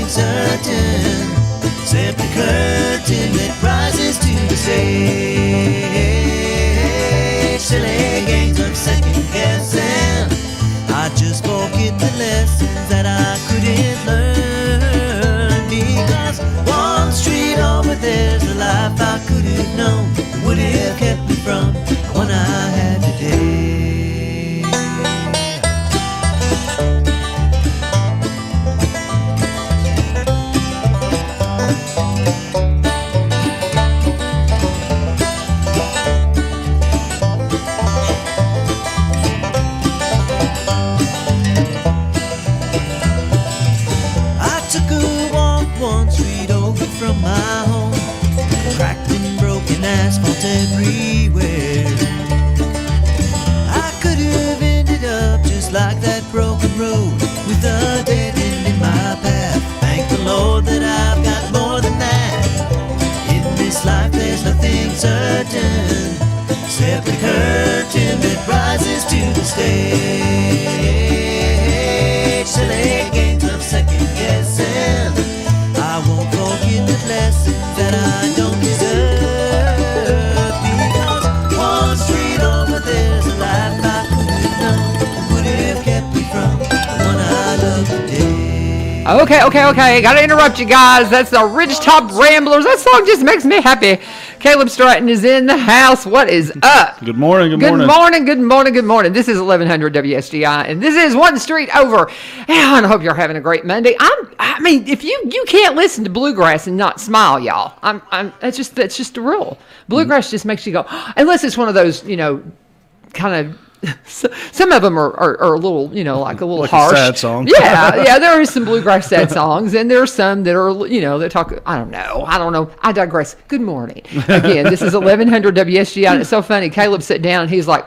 certain. Simply curtain that rises to the stage. Silly games of second guessing. I just forget the lessons that I couldn't learn. Because one street over there's a life I could have known. Would have kept me from the one I had today. From my home, cracked and broken asphalt everywhere. I could have ended up just like that broken road, with a dead end in my path. Thank the Lord that I've got more than that. In this life there's nothing certain, except the curtain that rises to the stage. Silly games of second guessing. I won't forget the lessons that I don't deserve. Because one street over there's a life I could have known, would have kept me from the one I love today. Okay. Gotta interrupt you guys. That's the Ridgetop Ramblers. That song just makes me happy. Kaleb Stratton is in the house. What is up? Good morning. Good morning. This is 1100 WSGI, and this is one street over. And I hope you're having a great Monday. I mean, if you can't listen to bluegrass and not smile, y'all. That's just the rule. Bluegrass just makes you go, unless it's one of those, kind of. Some of them are a little, like a little like harsh. A sad song. Yeah. There is some bluegrass sad songs, and there are some that are, that talk. I don't know. I digress. Good morning. Again, this is 1100 WSGI, and it's so funny. Kaleb sat down, and he's like,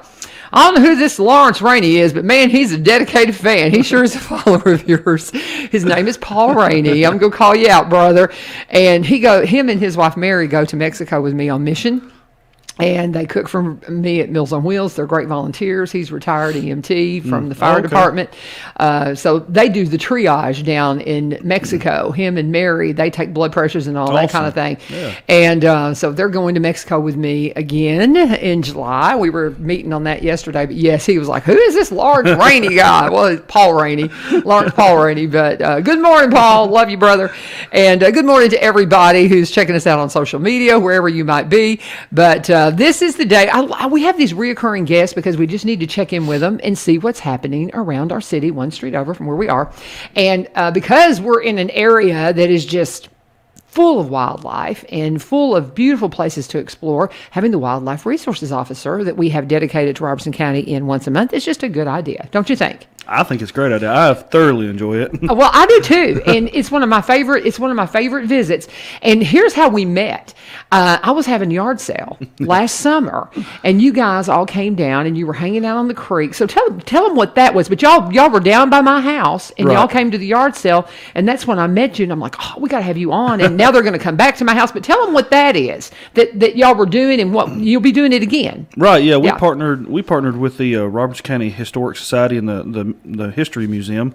I don't know who this Lawrence Rainey is, but man, he's a dedicated fan. He sure is a follower of yours. His name is Paul Rainey. I'm gonna call you out, brother. And him and his wife Mary go to Mexico with me on mission. And they cook for me at Meals on Wheels. They're great volunteers. He's retired EMT from the fire department. So they do the triage down in Mexico. Him and Mary, they take blood pressures and all that kind of thing. Yeah. And so they're going to Mexico with me again in July. We were meeting on that yesterday. But yes, he was like, who is this Lawrence Rainey guy? Well, it's Paul Rainey. Lawrence Paul Rainey. But good morning, Paul. Love you, brother. And good morning to everybody who's checking us out on social media, wherever you might be. But this is the day. We have these reoccurring guests because we just need to check in with them and see what's happening around our city, one street over from where we are. And because we're in an area that is just full of wildlife and full of beautiful places to explore, having the wildlife resources officer that we have dedicated to Robertson County in once a month is just a good idea, don't you think? I think it's a great idea. I thoroughly enjoy it. Well, I do too, and it's one of my favorite visits. And here's how we met. I was having a yard sale last summer, and you guys all came down, and you were hanging out on the creek. So tell them what that was. But y'all were down by my house, and y'all came to the yard sale, and that's when I met you. And I'm like, oh, we got to have you on. And now they're going to come back to my house. But tell them what that is that y'all were doing, and what you'll be doing it again. Right. Yeah. We partnered with the Robertson County Historic Society and the History Museum,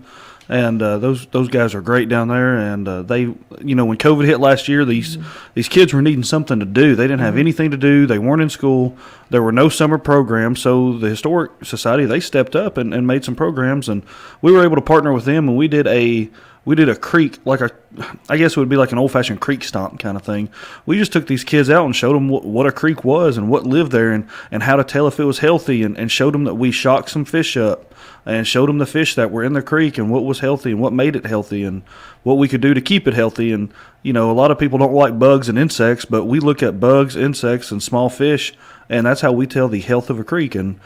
and those guys are great down there. And they, when COVID hit last year, these kids were needing something to do. They didn't have anything to do. They weren't in school. There were no summer programs. So the Historic Society, they stepped up and made some programs, and we were able to partner with them. And we did a creek, I guess it would be like an old-fashioned creek stomp kind of thing. We just took these kids out and showed them what a creek was and what lived there, and how to tell if it was healthy, and showed them that we shocked some fish up, and showed them the fish that were in the creek and what was healthy and what made it healthy and what we could do to keep it healthy. And, a lot of people don't like bugs and insects, but we look at bugs, insects, and small fish, and that's how we tell the health of a creek. And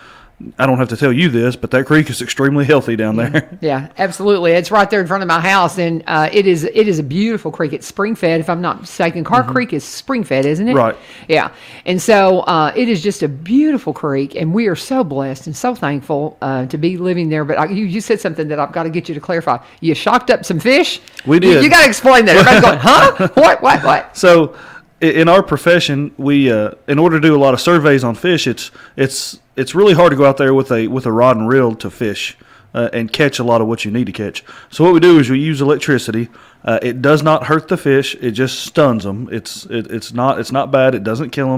I don't have to tell you this, but that creek is extremely healthy down there. Yeah, absolutely. It's right there in front of my house, and it is a beautiful creek. It's spring-fed, if I'm not mistaken. Carr Creek is spring-fed, isn't it? Right. Yeah, and so it is just a beautiful creek, and we are so blessed and so thankful to be living there. But you said something that I've got to get you to clarify. You shocked up some fish? We did. You got to explain that. Everybody's going, huh? What? So in our profession, we in order to do a lot of surveys on fish, it's really hard to go out there with a rod and reel to fish. and catch a lot of what you need to catch. So what we do is we use electricity. It does not hurt the fish. It just stuns them. It's not bad. It doesn't kill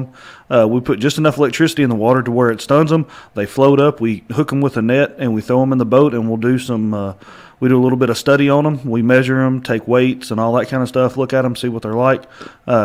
them. We put just enough electricity in the water to where it stuns them. They float up. We hook them with a net and we throw them in the boat, and we'll do some. We do a little bit of study on them. We measure them, take weights and all that kind of stuff. Look at them, see what they're like,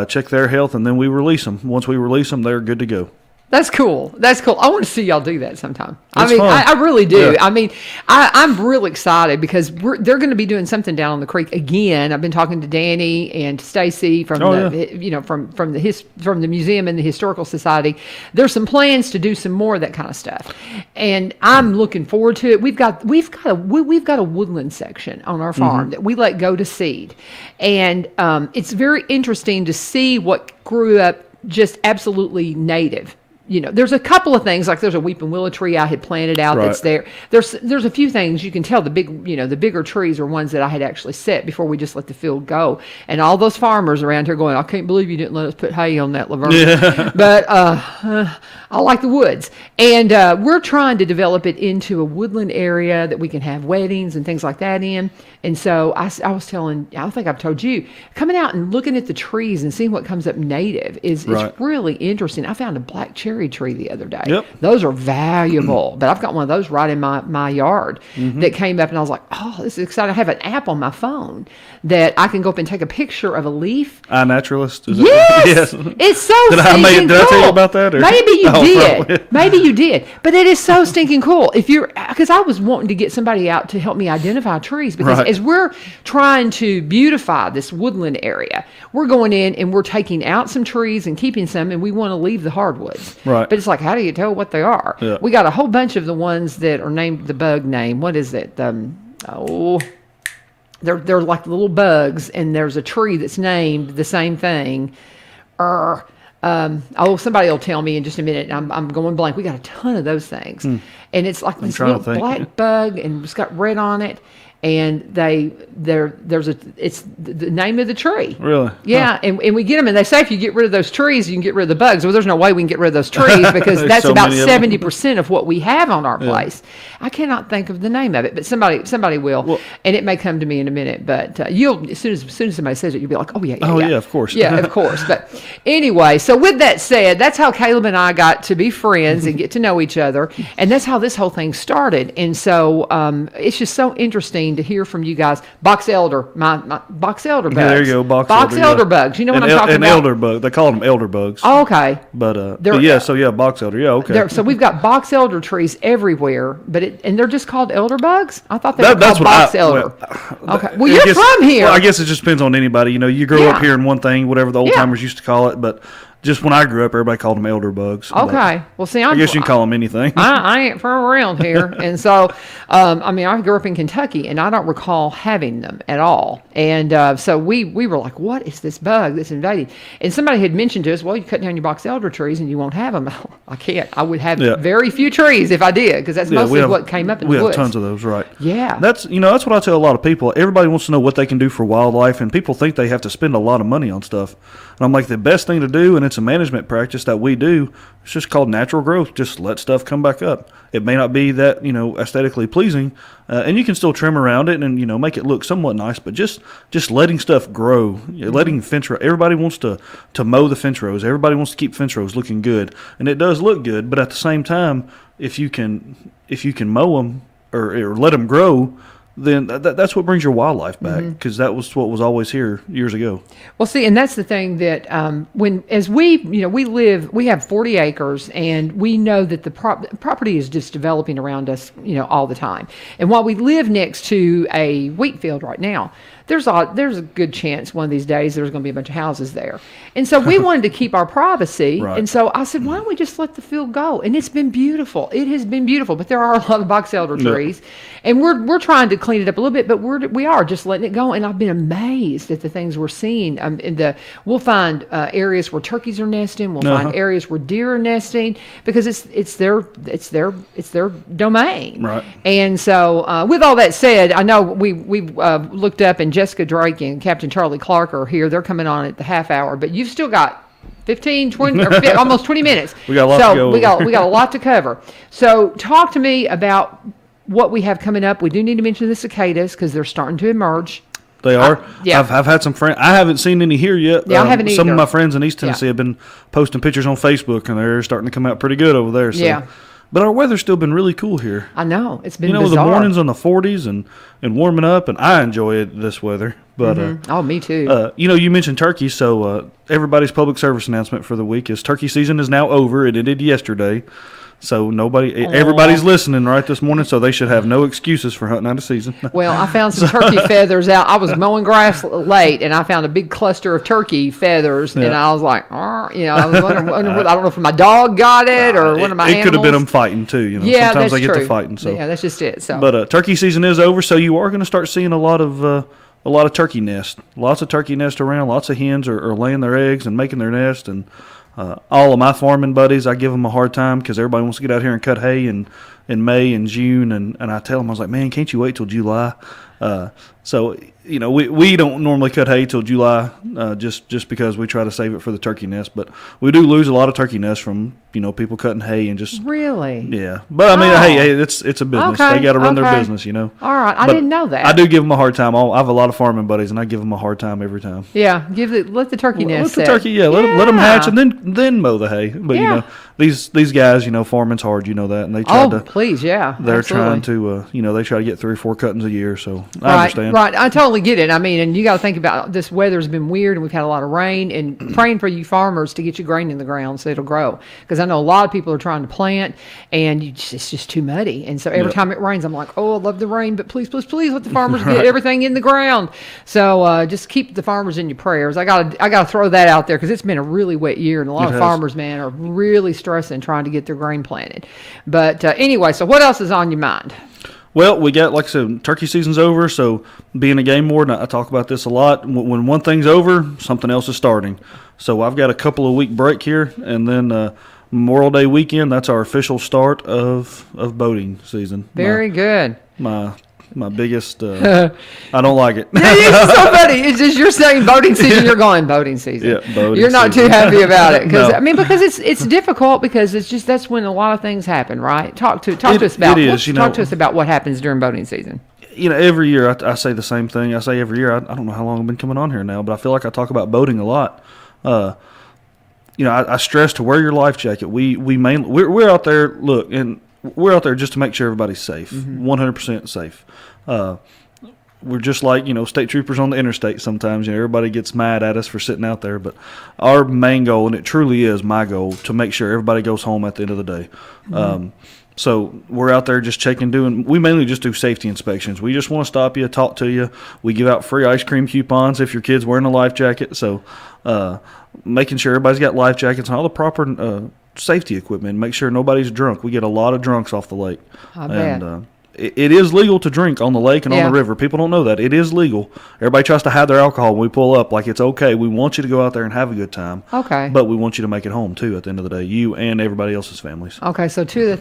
check their health, and then we release them. Once we release them, they're good to go. That's cool. That's cool. I want to see y'all do that sometime. It's I mean, fun. I really do. Yeah. I mean, I'm real excited because they're going to be doing something down on the creek again. I've been talking to Danny and Stacy from from the museum and the historical society. There's some plans to do some more of that kind of stuff, and I'm looking forward to it. We've got a woodland section on our farm that we let go to seed, and it's very interesting to see what grew up just absolutely native. You know, there's a couple of things, like there's a weeping willow tree I had planted out that's there. There's a few things you can tell the bigger trees are ones that I had actually set before we just let the field go. And all those farmers around here going, I can't believe you didn't let us put hay on that, Laverne. Yeah. But I like the woods. And we're trying to develop it into a woodland area that we can have weddings and things like that in. And so I was telling, I think I've told you, coming out and looking at the trees and seeing what comes up native is really interesting. I found a black cherry tree the other day. Yep. Those are valuable, but I've got one of those right in my yard that came up, and I was like, oh, this is exciting. I have an app on my phone that I can go up and take a picture of a leaf. iNaturalist? Yes. It's so stinking cool. Did I tell you about that? Or? Maybe you did. Probably. Maybe you did. But it is so stinking cool. Because I was wanting to get somebody out to help me identify trees, because as we're trying to beautify this woodland area, we're going in and we're taking out some trees and keeping some, and we want to leave the hardwoods. Right. But it's like, how do you tell what they are? Yeah. We got a whole bunch of the ones that are named the bug name. What is it? They're like little bugs, and there's a tree that's named the same thing. Somebody will tell me in just a minute. I'm going blank. We got a ton of those things, and it's like this little black bug, and it's got red on it. And it's the name of the tree. Really? Yeah, and we get them, and they say if you get rid of those trees, you can get rid of the bugs. Well, there's no way we can get rid of those trees because that's so about 70% of what we have on our place. I cannot think of the name of it, but somebody will, well, and it may come to me in a minute. But you'll as soon as somebody says it, you'll be like, oh yeah, of course, yeah, of course. But anyway, so with that said, that's how Kaleb and I got to be friends and get to know each other, and that's how this whole thing started. And so it's just so interesting to hear from you guys. Box elder, my box elder bugs. Yeah, there you go, box elder bugs. You know what I'm talking about? An elder bug. They call them elder bugs. Oh, okay. But box elder. Yeah, okay. So we've got box elder trees everywhere, and they're just called elder bugs? I thought they were called box elder. Okay. Well, you're from here. Well, I guess it just depends on anybody. You know, you grow up hearing one thing, whatever the old timers used to call it, but just when I grew up, everybody called them elder bugs. Okay. Well, see, I guess you can call them anything. I ain't from around here. And so, I grew up in Kentucky, and I don't recall having them at all. And so we were like, what is this bug that's invading? And somebody had mentioned to us, well, you cut down your box elder trees and you won't have them. I can't. I would have very few trees if I did, because that's mostly what came up in the woods. We have tons of those, right? Yeah. That's what I tell a lot of people. Everybody wants to know what they can do for wildlife, and people think they have to spend a lot of money on stuff. And I'm like, the best thing to do, and it's a management practice that we do, it's just called natural growth. Just let stuff come back up. It may not be that, aesthetically pleasing, and you can still trim around it and, make it look somewhat nice, but just letting stuff grow, letting fence row. Everybody wants to mow the fence rows. Everybody wants to keep fence rows looking good, and it does look good, but at the same time, if you can mow them or let them grow, then that's what brings your wildlife back, because that was what was always here years ago. Well, see, and that's the thing that we have 40 acres, and we know that the property is just developing around us, all the time. And while we live next to a wheat field right now, there's a good chance one of these days there's going to be a bunch of houses there. And so we wanted to keep our privacy. Right. And so I said, why don't we just let the field go? And it's been beautiful. It has been beautiful, but there are a lot of box elder trees. And we're trying to clean it up a little bit, but we are just letting it go. And I've been amazed at the things we're seeing. We'll find areas where turkeys are nesting. We'll find areas where deer are nesting, because it's their domain. Right. And so with all that said, I know we looked up, and Jessica Drake and Captain Charlie Clark are here. They're coming on at the half hour, but you've still got 15, 20, or almost 20 minutes. We got a lot to go. We got a lot to cover. So talk to me about what we have coming up, we do need to mention the cicadas because they're starting to emerge. They are. Yeah. I've had some friends. I haven't seen any here yet. Yeah, I haven't Some either. of my friends in East Yeah. Tennessee have been posting pictures on Facebook, and they're starting to come out pretty good over there. So. Yeah. But our weather's still been really cool here. I know. It's been You know, bizarre. the mornings in the 40s and warming up, and I enjoy this weather. But Oh, me too. you know, you mentioned turkey, so everybody's public service announcement for the week is turkey season is now over. It ended yesterday. So everybody's listening right this morning, so they should have no excuses for hunting out of season. Well, I found some turkey feathers out. I was mowing grass late, and I found a big cluster of turkey feathers, and I was like, I was wondering what, I don't know if my dog got it or one of my It could have been animals. them fighting too. You know, Yeah, sometimes that's they get true. to fighting. So yeah, that's just it. So, But turkey season is over, so you are going to start seeing a lot of turkey nests. Lots of turkey nests around. Lots of hens are laying their eggs and making their nest. And all of my farming buddies, I give them a hard time because everybody wants to get out here and cut hay in May and June. And I tell them, I was like, man, can't you wait till July? So, you know, we don't normally cut hay till July just because we try to save it for the turkey nest. But we do lose a lot of turkey nests from, you know, people cutting hay and just. really? Yeah. But, I mean, hey, it's a business. Okay, They got to run their okay. business, you know. All right. I But didn't know that. I do give them a hard time. I have a lot of farming buddies, and I give them a hard time every time. Yeah, let the turkey Let nest the set. turkey, let them hatch, and then mow the hay. But you Yeah. know, these guys, you know, farming's hard. You know that, and they try Oh, to. please, yeah. They're absolutely. trying to, they try to get 3 or 4 cuttings a year. So I Right, understand. right. I totally get it. I mean, and you got to think about this weather's been weird, and we've had a lot of rain. And praying for you farmers to get your grain in the ground so it'll grow. Because I know a lot of people are trying to plant, and it's just too muddy. And so every time it rains, I'm like, oh, I love the rain, but please, please, please let the farmers get everything in the ground. So just keep the farmers in your prayers. I gotta throw that out there because it's been a really wet year, and a lot It of has. farmers, man, are really stressing trying to get their grain planted. But anyway, so what else is on your mind? Well, we got, like I said, turkey season's over. So being a game warden, I talk about this a lot. When one thing's over, something else is starting. So I've got a couple of week break here, and then Memorial Day weekend. That's our official start of boating season. Very good. My biggest. I don't like it. It's so funny. It's just you're saying boating season, you're going boating season. Yeah, boating You're not season. too happy about it because No. I mean because it's difficult because it's just that's when a lot of things happen, right? Talk to us about it is, let's you talk know. to us about what happens during boating season. You know, every year I say the same thing. I say every year. I don't know how long I've been coming on here now, but I feel like I talk about boating a lot. You know, I stress to wear your life jacket. We're out there. Look, and we're out there just to make sure everybody's safe, 100% safe. We're just like, you know, state troopers on the interstate sometimes. You know, everybody gets mad at us for sitting out there. But our main goal, and it truly is my goal, to make sure everybody goes home at the end of the day. So we're out there just we mainly just do safety inspections. We just want to stop you, talk to you. We give out free ice cream coupons if your kid's wearing a life jacket. So making sure everybody's got life jackets and all the proper safety equipment. Make sure nobody's drunk. We get a lot of drunks off the lake. I bet. And it is legal to drink on the lake and Yeah. on the river. People don't know that. It is legal. Everybody tries to hide their alcohol when we pull up like it's okay. We want you to go out there and have a good time. Okay. But we want you to make it home, too, at the end of the day, you and everybody else's families. Okay, so two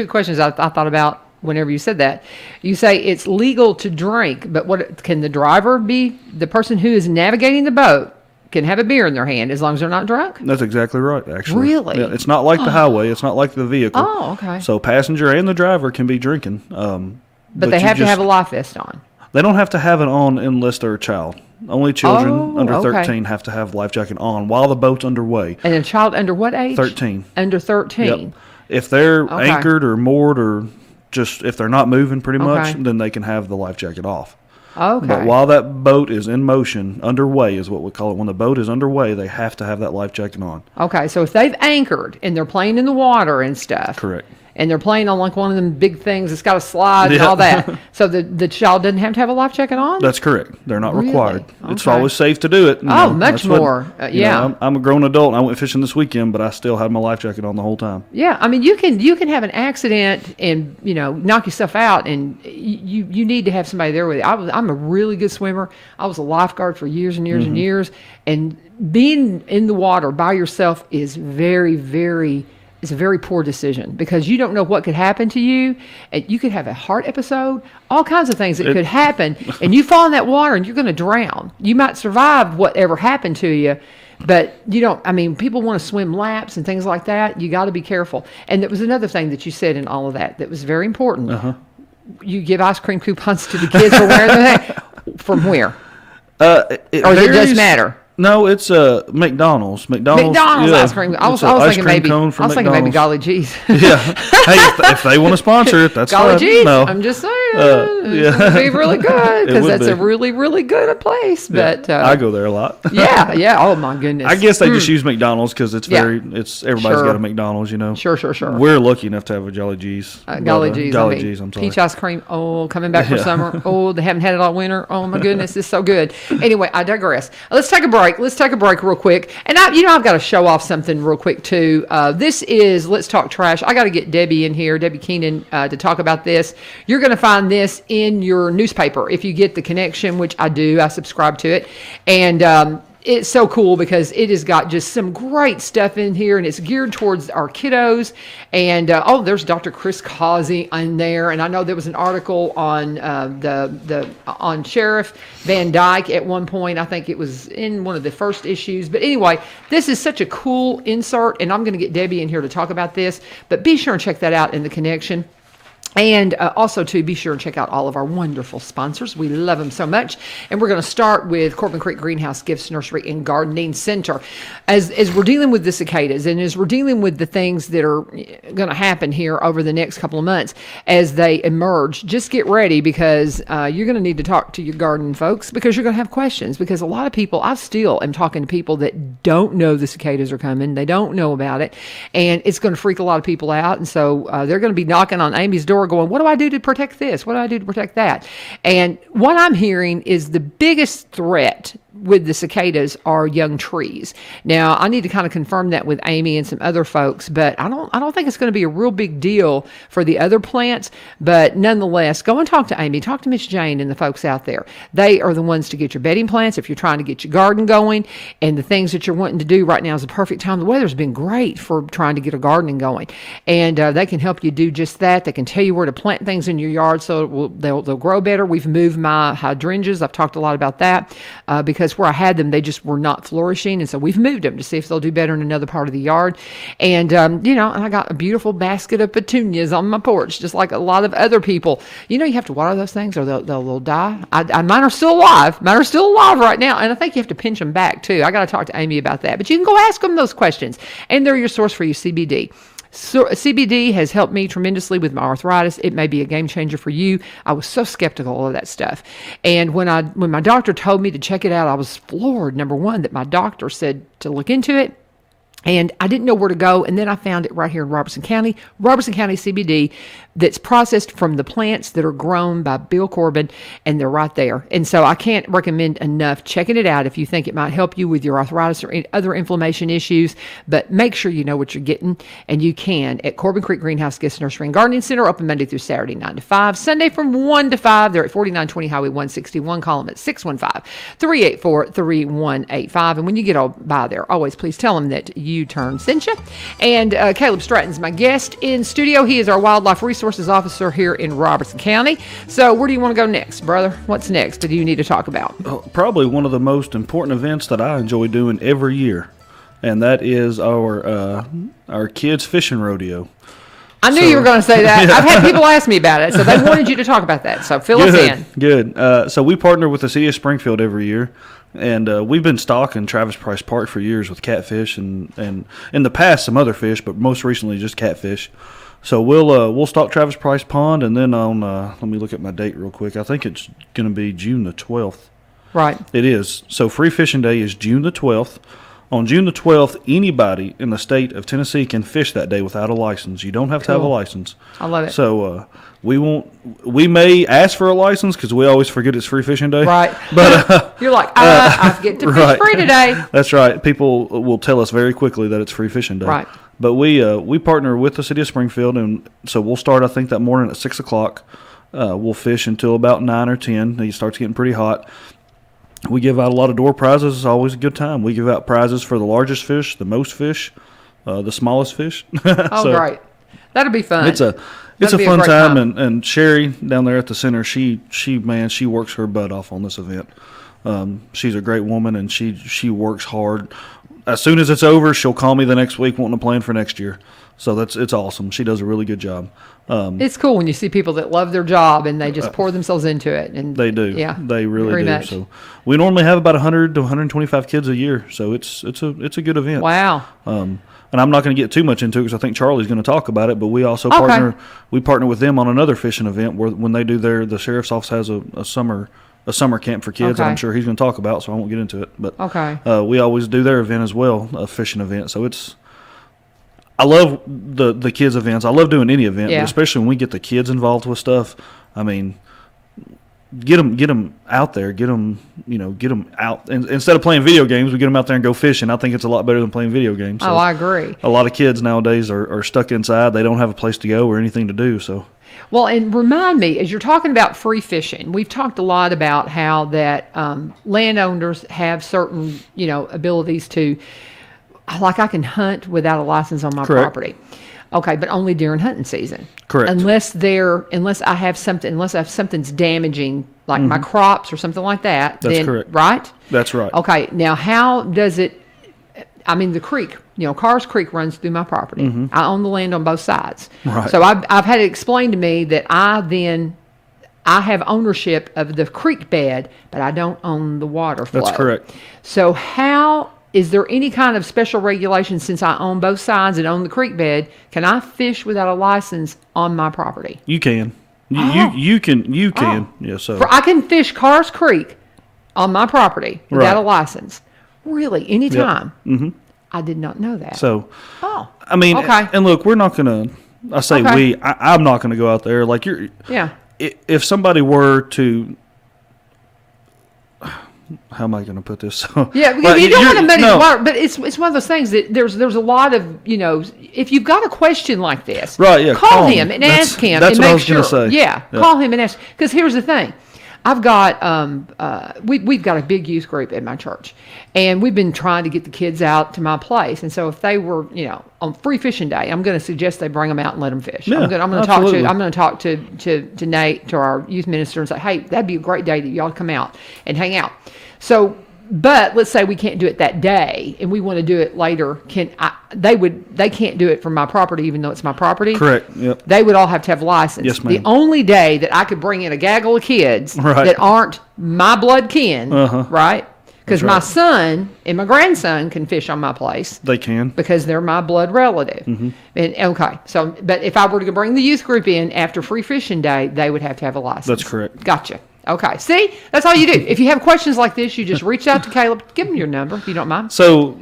questions I thought about whenever you said that. You say it's legal to drink, but what can the driver be? The person who is navigating the boat can have a beer in their hand as long as they're not drunk? That's exactly right, actually. Really? Yeah, it's not like the highway. It's not like the vehicle. Oh, okay. So passenger and the driver can be drinking. But they you have to just- have a life vest on. They don't have to have it on unless they're a child. Only children Oh, under okay. 13 have to have life jacket on while the boat's underway. And a child under what age? 13. Under 13. Yep. If they're Okay. anchored or moored or just if they're not moving pretty much, Okay. then they can have the life jacket off. Okay. But while that boat is in motion, underway is what we call it. When the boat is underway, they have to have that life jacket on. Okay, so if they've anchored and they're playing in the water and stuff. Correct. And they're playing on like one of them big things that's got a slide and Yeah. all that. So the child doesn't have to have a life jacket on? That's correct. They're not Really? required. It's Okay. always safe to do it. you Oh, know. much That's what- more. you know, Yeah. I'm a grown adult. And I went fishing this weekend, but I still had my life jacket on the whole time. Yeah, I mean you can have an accident and knock yourself out, and you need to have somebody there with you. I'm a really good swimmer. I was a lifeguard for years and years Mm-hmm. and years, and being in the water by yourself is it's a very poor decision because you don't know what could happen to you, and you could have a heart episode, all kinds of things that could happen, and you fall in that water and you're going to drown. You might survive whatever happened to you. But you don't, I mean, people want to swim laps and things like that. You got to be careful. And there was another thing that you said in all of that was very important. you give ice cream coupons to the kids for wearing them? From where? Or Or it does matter? No, it's McDonald's. McDonald's yeah, ice cream. I was ice thinking cream maybe. cone from I was thinking maybe McDonald's. Golly G's. Yeah. Hey, if they want to sponsor it, that's Golly fine. G's. No. I'm just saying. Yeah. It would be really good It because would that's be. a really, really good place. But I go there a lot. yeah. Oh my goodness. I guess they just use McDonald's because it's Yeah. everybody's Sure. got a McDonald's, you know. Sure. We're lucky enough to have a Jolly G's. Golly G's. Golly G's, I'm sorry. Peach ice cream. Oh, coming back for Yeah. summer. Oh, they haven't had it all winter. Oh my goodness, it's so good. Anyway, I digress. Let's take a break. Let's take a break real quick. And I've got to show off something real quick too. This is Let's Talk Trash. I got to get Debbie in here, Debbie Keenan, to talk about this. You're going to find this in your newspaper if you get the connection, which I do. I subscribe to it, and it's so cool because it has got just some great stuff in here, and it's geared towards our kiddos. And there's Dr. Chris Causey in there, and I know there was an article on on Sheriff Van Dyke at one point. I think it was in one of the first issues. But anyway, this is such a cool insert, and I'm going to get Debbie in here to talk about this. But be sure and check that out in the connection. And also, to be sure and check out all of our wonderful sponsors. We love them so much. And we're going to start with Corbin Creek Greenhouse Gifts Nursery and Gardening Center. As we're dealing with the cicadas and as we're dealing with the things that are going to happen here over the next couple of months as they emerge, just get ready because you're going to need to talk to your garden folks because you're going to have questions. Because a lot of people, I still am talking to people that don't know the cicadas are coming. They don't know about it. And it's going to freak a lot of people out. And so they're going to be knocking on Amy's door going, what do I do to protect this? What do I do to protect that? And what I'm hearing is the biggest threat with the cicadas are young trees. Now, I need to kind of confirm that with Amy and some other folks, but I don't think it's going to be a real big deal for the other plants. But nonetheless, go and talk to Amy, talk to Miss Jane and the folks out there. They are the ones to get your bedding plants if you're trying to get your garden going, and the things that you're wanting to do right now is the perfect time. The weather's been great for trying to get a gardening going, and they can help you do just that. They can tell you where to plant things in your yard so they'll grow better. We've moved my hydrangeas. I've talked a lot about that because where I had them, they just were not flourishing. And so we've moved them to see if they'll do better in another part of the yard. And, and I got a beautiful basket of petunias on my porch, just like a lot of other people. You have to water those things or they'll die. Mine are still alive. Mine are still alive right now. And I think you have to pinch them back too. I got to talk to Amy about that. But you can go ask them those questions. And they're your source for your CBD. So CBD has helped me tremendously with my arthritis. It may be a game changer for you. I was so skeptical of that stuff. And when my doctor told me to check it out, I was floored. Number one, that my doctor said to look into it. And I didn't know where to go. And then I found it right here in Robertson County CBD that's processed from the plants that are grown by Bill Corbin. And they're right there. And so I can't recommend enough checking it out if you think it might help you with your arthritis or other inflammation issues. But make sure you know what you're getting. And you can at Corbin Creek Greenhouse Gifts Nursery and Gardening Center, open Monday through Saturday, 9 to 5. Sunday from 1 to 5. They're at 4920 Highway 161. Call them at 615-384-3185. And when you get by there, always please tell them that U-Turn sent you. And Kaleb Stratton's my guest in studio. He is our Wildlife Resources Officer here in Robertson County. So where do you want to go next, brother? What's next? Do you need to talk about? Probably one of the most important events that I enjoy doing every year, and that is our kids fishing rodeo. I knew you were going to say that. I've had people ask me about it, so they wanted you to talk about that. So fill us in. Good. So we partner with the city of Springfield every year. And we've been stocking Travis Price Park for years with catfish and in the past some other fish, but most recently just catfish. So we'll stock Travis Price Pond, and then on let me look at my date real quick. I think it's going to be June the 12th. Right. It is. So Free Fishing Day is June the 12th. On June the 12th, anybody in the state of Tennessee can fish that day without a license. You don't have to have a license. I love it. So we may ask for a license because we always forget it's Free Fishing Day. Right. But you're like, I get to fish free today. That's right. People will tell us very quickly that it's Free Fishing Day. Right. But we partner with the city of Springfield, and so we'll start, I think, that morning at 6 o'clock. We'll fish until about 9 or 10. It starts getting pretty hot. We give out a lot of door prizes. It's always a good time. We give out prizes for the largest fish, the most fish, the smallest fish. Oh, great. That'll be fun. It's a fun time. And Sherry down there at the center, she works her butt off on this event. She's a great woman, and she works hard as soon as it's over, she'll call me the next week wanting to plan for next year. So it's awesome. She does a really good job. It's cool when you see people that love their job and they just pour themselves into it. And They do. Yeah, They really very do. much. So we normally have about 100 to 125 kids a year. So it's a good event. Wow. And I'm not going to get too much into it because I think Charlie's going to talk about it. But we also Okay. partner with them on another fishing event where when they do the sheriff's office has a summer camp for kids. Okay. And I'm sure he's going to talk about, so I won't get into it. But Okay. we always do their event as well, a fishing event. So I love the kids events. I love doing any event, Yeah. but especially when we get the kids involved with stuff. I mean, get them out there, get them out. And instead of playing video games, we get them out there and go fishing. I think it's a lot better than playing video games. So I agree. a lot of kids nowadays are stuck inside. They don't have a place to go or anything to do. So Well, and remind me, as you're talking about free fishing, we've talked a lot about how that landowners have certain, abilities to, like I can hunt without a license on my Correct. property. Okay, but only during hunting season. Correct. Unless I have something's damaging, like my crops or something like that. That's then, correct. Right? that's right. Okay, now how does it, the creek, Carr's Creek runs through my property. I own the land on both sides. Right. So I've had it explained to me that I have ownership of the creek bed, but I don't own the water flow. That's correct. So is there any kind of special regulation since I own both sides and own the creek bed? Can I fish without a license on my property? You can. Oh. You can. Yeah. So I can fish Carr's Creek on my property without Right. a license. Really, anytime. Mm-hmm. I did not know that. So, Oh. I mean, Okay. and look, we're not going to, I say Okay. I'm not going to go out there. Like Yeah. if somebody were to, how am I going to put this? Yeah, because Like, you don't want to muddy the no. water, but it's one of those things that there's a lot of, if you've got a question like this, Right, yeah, call call him him. and That's- ask him that's and what I make was sure. gonna say. Yeah, Yeah. call him and ask. Because here's the thing. I've got we've got a big youth group at my church, and we've been trying to get the kids out to my place. And so if they were, on free fishing day, I'm going to suggest they bring them out and let them fish. Yeah, I'm going to talk to Nate, to our youth minister, and say, hey, that'd be a great day that y'all come out and hang out. So. But let's say we can't do it that day, and we want to do it later. They can't do it from my property, even though it's my property. Correct. Yep. They would all have to have license. Yes, ma'am. The only day that I could bring in a gaggle of kids Right. that aren't my blood kin, right? Because That's my right. son and my grandson can fish on my place They can. because they're my blood relative. Mm-hmm. And okay, so but if I were to bring the youth group in after free fishing day, they would have to have a license. That's correct. Gotcha. Okay. See, that's all you do. If you have questions like this, you just reach out to Kaleb. Give him your number if you don't mind. So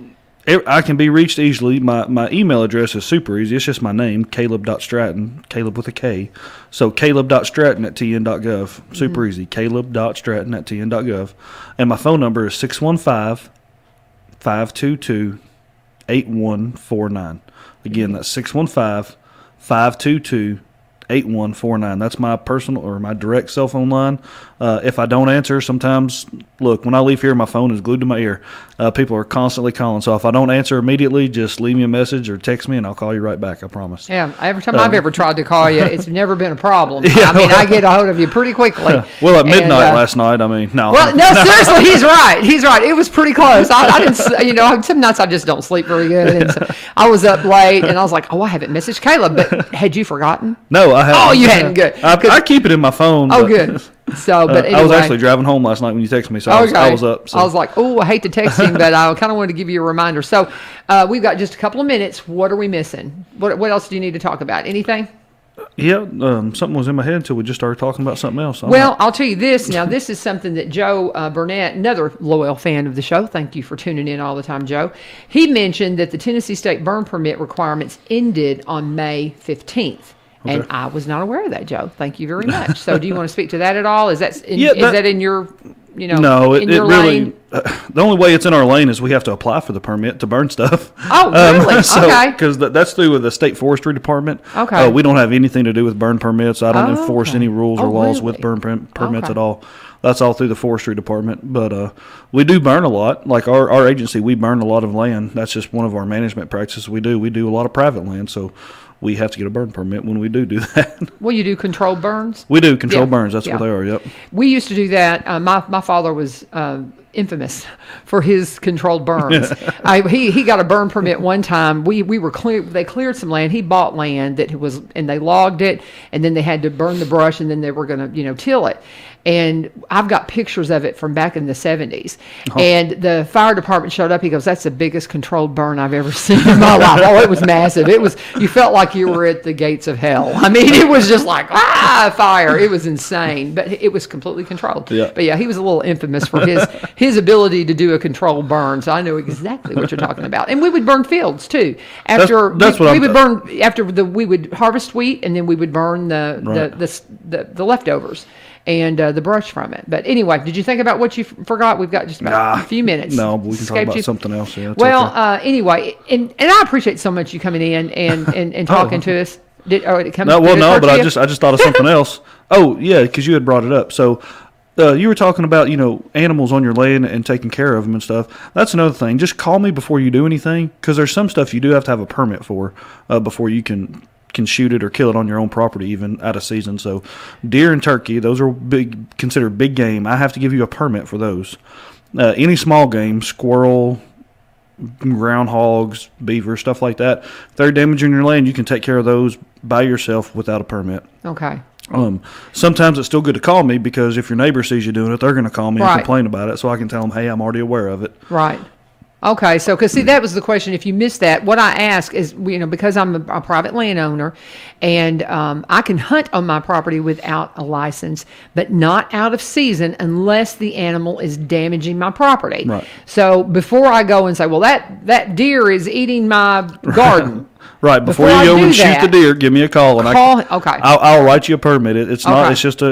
I can be reached easily. My email address is super easy. It's just my name, Kaleb.Stratton, Kaleb with a K. So Kaleb.Stratton@tn.gov. Super easy. Kaleb.Stratton@tn.gov. And my phone number is 615-522-8149. Again, that's 615-522-8149. That's my personal or my direct cell phone line. If I don't answer, sometimes, look, when I leave here, my phone is glued to my ear. People are constantly calling. So if I don't answer immediately, just leave me a message or text me and I'll call you right back. I promise. Yeah, every time I've ever tried to call you, it's never been a problem. Yeah, I get a hold of you pretty quickly. Well, at midnight And, last night, no. Well, no, seriously, he's right. He's right. It was pretty close. I didn't, some nights I just don't sleep very good. And so I was up late, and I was like, I haven't messaged Kaleb. But had you forgotten? No, I haven't. Oh, you hadn't. Good. I keep it in my phone. Oh, but, good. So, but anyway. I was actually driving home last night when you texted me, so I was up. So. I was like, oh, I hate to text him, but I kind of wanted to give you a reminder. So we've got just a couple of minutes. What are we missing? What else do you need to talk about? Anything? Yeah, something was in my head until we just started talking about something else. Well, I'll tell you this. Now, this is something that Joe Burnett, another loyal fan of the show, thank you for tuning in all the time, Joe. He mentioned that the Tennessee State burn permit requirements ended on May 15th. Okay. And I was not aware of that, Joe. Thank you very much. So do you want to speak to that at all? Is that in your, No, in your really. lane? The only way it's in our lane is we have to apply for the permit to burn stuff. Oh, really? Okay. Because that's through the state forestry department. Okay. We don't have anything to do with burn permits. I don't enforce okay. any rules or Oh, laws really? with burn permits Okay. at all. That's all through the forestry department. But we do burn a lot. Like our agency, we burn a lot of land. That's just one of our management practices we do. We do a lot of private land, so we have to get a burn permit when we do that. Well, you do controlled burns? We do control Yeah. burns. That's Yeah. what they are. Yep. We used to do that. My father was infamous for his controlled burns. He got a burn permit one time. We were they cleared some land. He bought land and they logged it, and then they had to burn the brush, and then they were going to till it. And I've got pictures of it from back in the 70s. Oh. And the fire department showed up. He goes, "That's the biggest controlled burn I've ever seen in my life." Oh, it was massive. You felt like you were at the gates of hell. I mean, it was just like, fire. It was insane. But it was completely controlled. Yeah. But yeah, he was a little infamous for his ability to do a controlled burn. So I know exactly what you're talking about. And we would burn fields too. We would harvest wheat, and then we would burn the leftovers and the brush from it. But anyway, did you think about what you forgot? We've got just about a few minutes. No, but we can talk about something else. Yeah, anyway, and I appreciate so much you coming in and talking to us. But I just thought of something else. Oh, yeah, because you had brought it up. So you were talking about, animals on your land and taking care of them and stuff. That's another thing. Just call me before you do anything, because there's some stuff you do have to have a permit for before you can shoot it or kill it on your own property, even out of season. So deer and turkey, those are considered big game. I have to give you a permit for those. Any small game, squirrel, groundhogs, beaver, stuff like that, if they're damaging your land, you can take care of those by yourself without a permit. Okay. Sometimes it's still good to call me, because if your neighbor sees you doing it, they're going to call me and complain about it, so I can tell them, hey, I'm already aware of it. Right. Okay, so because that was the question. If you missed that, what I ask is, because I'm a private landowner, and I can hunt on my property without a license, but not out of season unless the animal is damaging my property. Right. So before I go and say, well, that deer is eating my garden. Right. Before you go and shoot the deer, give me a call, and I'll write you a permit. It's not. It's just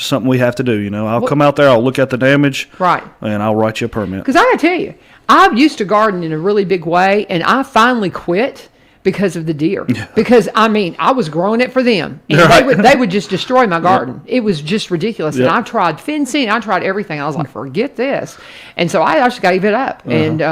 something we have to do. I'll come out there. I'll look at the damage. Right. And I'll write you a permit. Because I got to tell you, I used to garden in a really big way, and I finally quit because of the deer. Because I was growing it for them, and they would just destroy my garden. It was just ridiculous. And I tried fencing, I tried everything. I was like, forget this. And so I just gave it up. And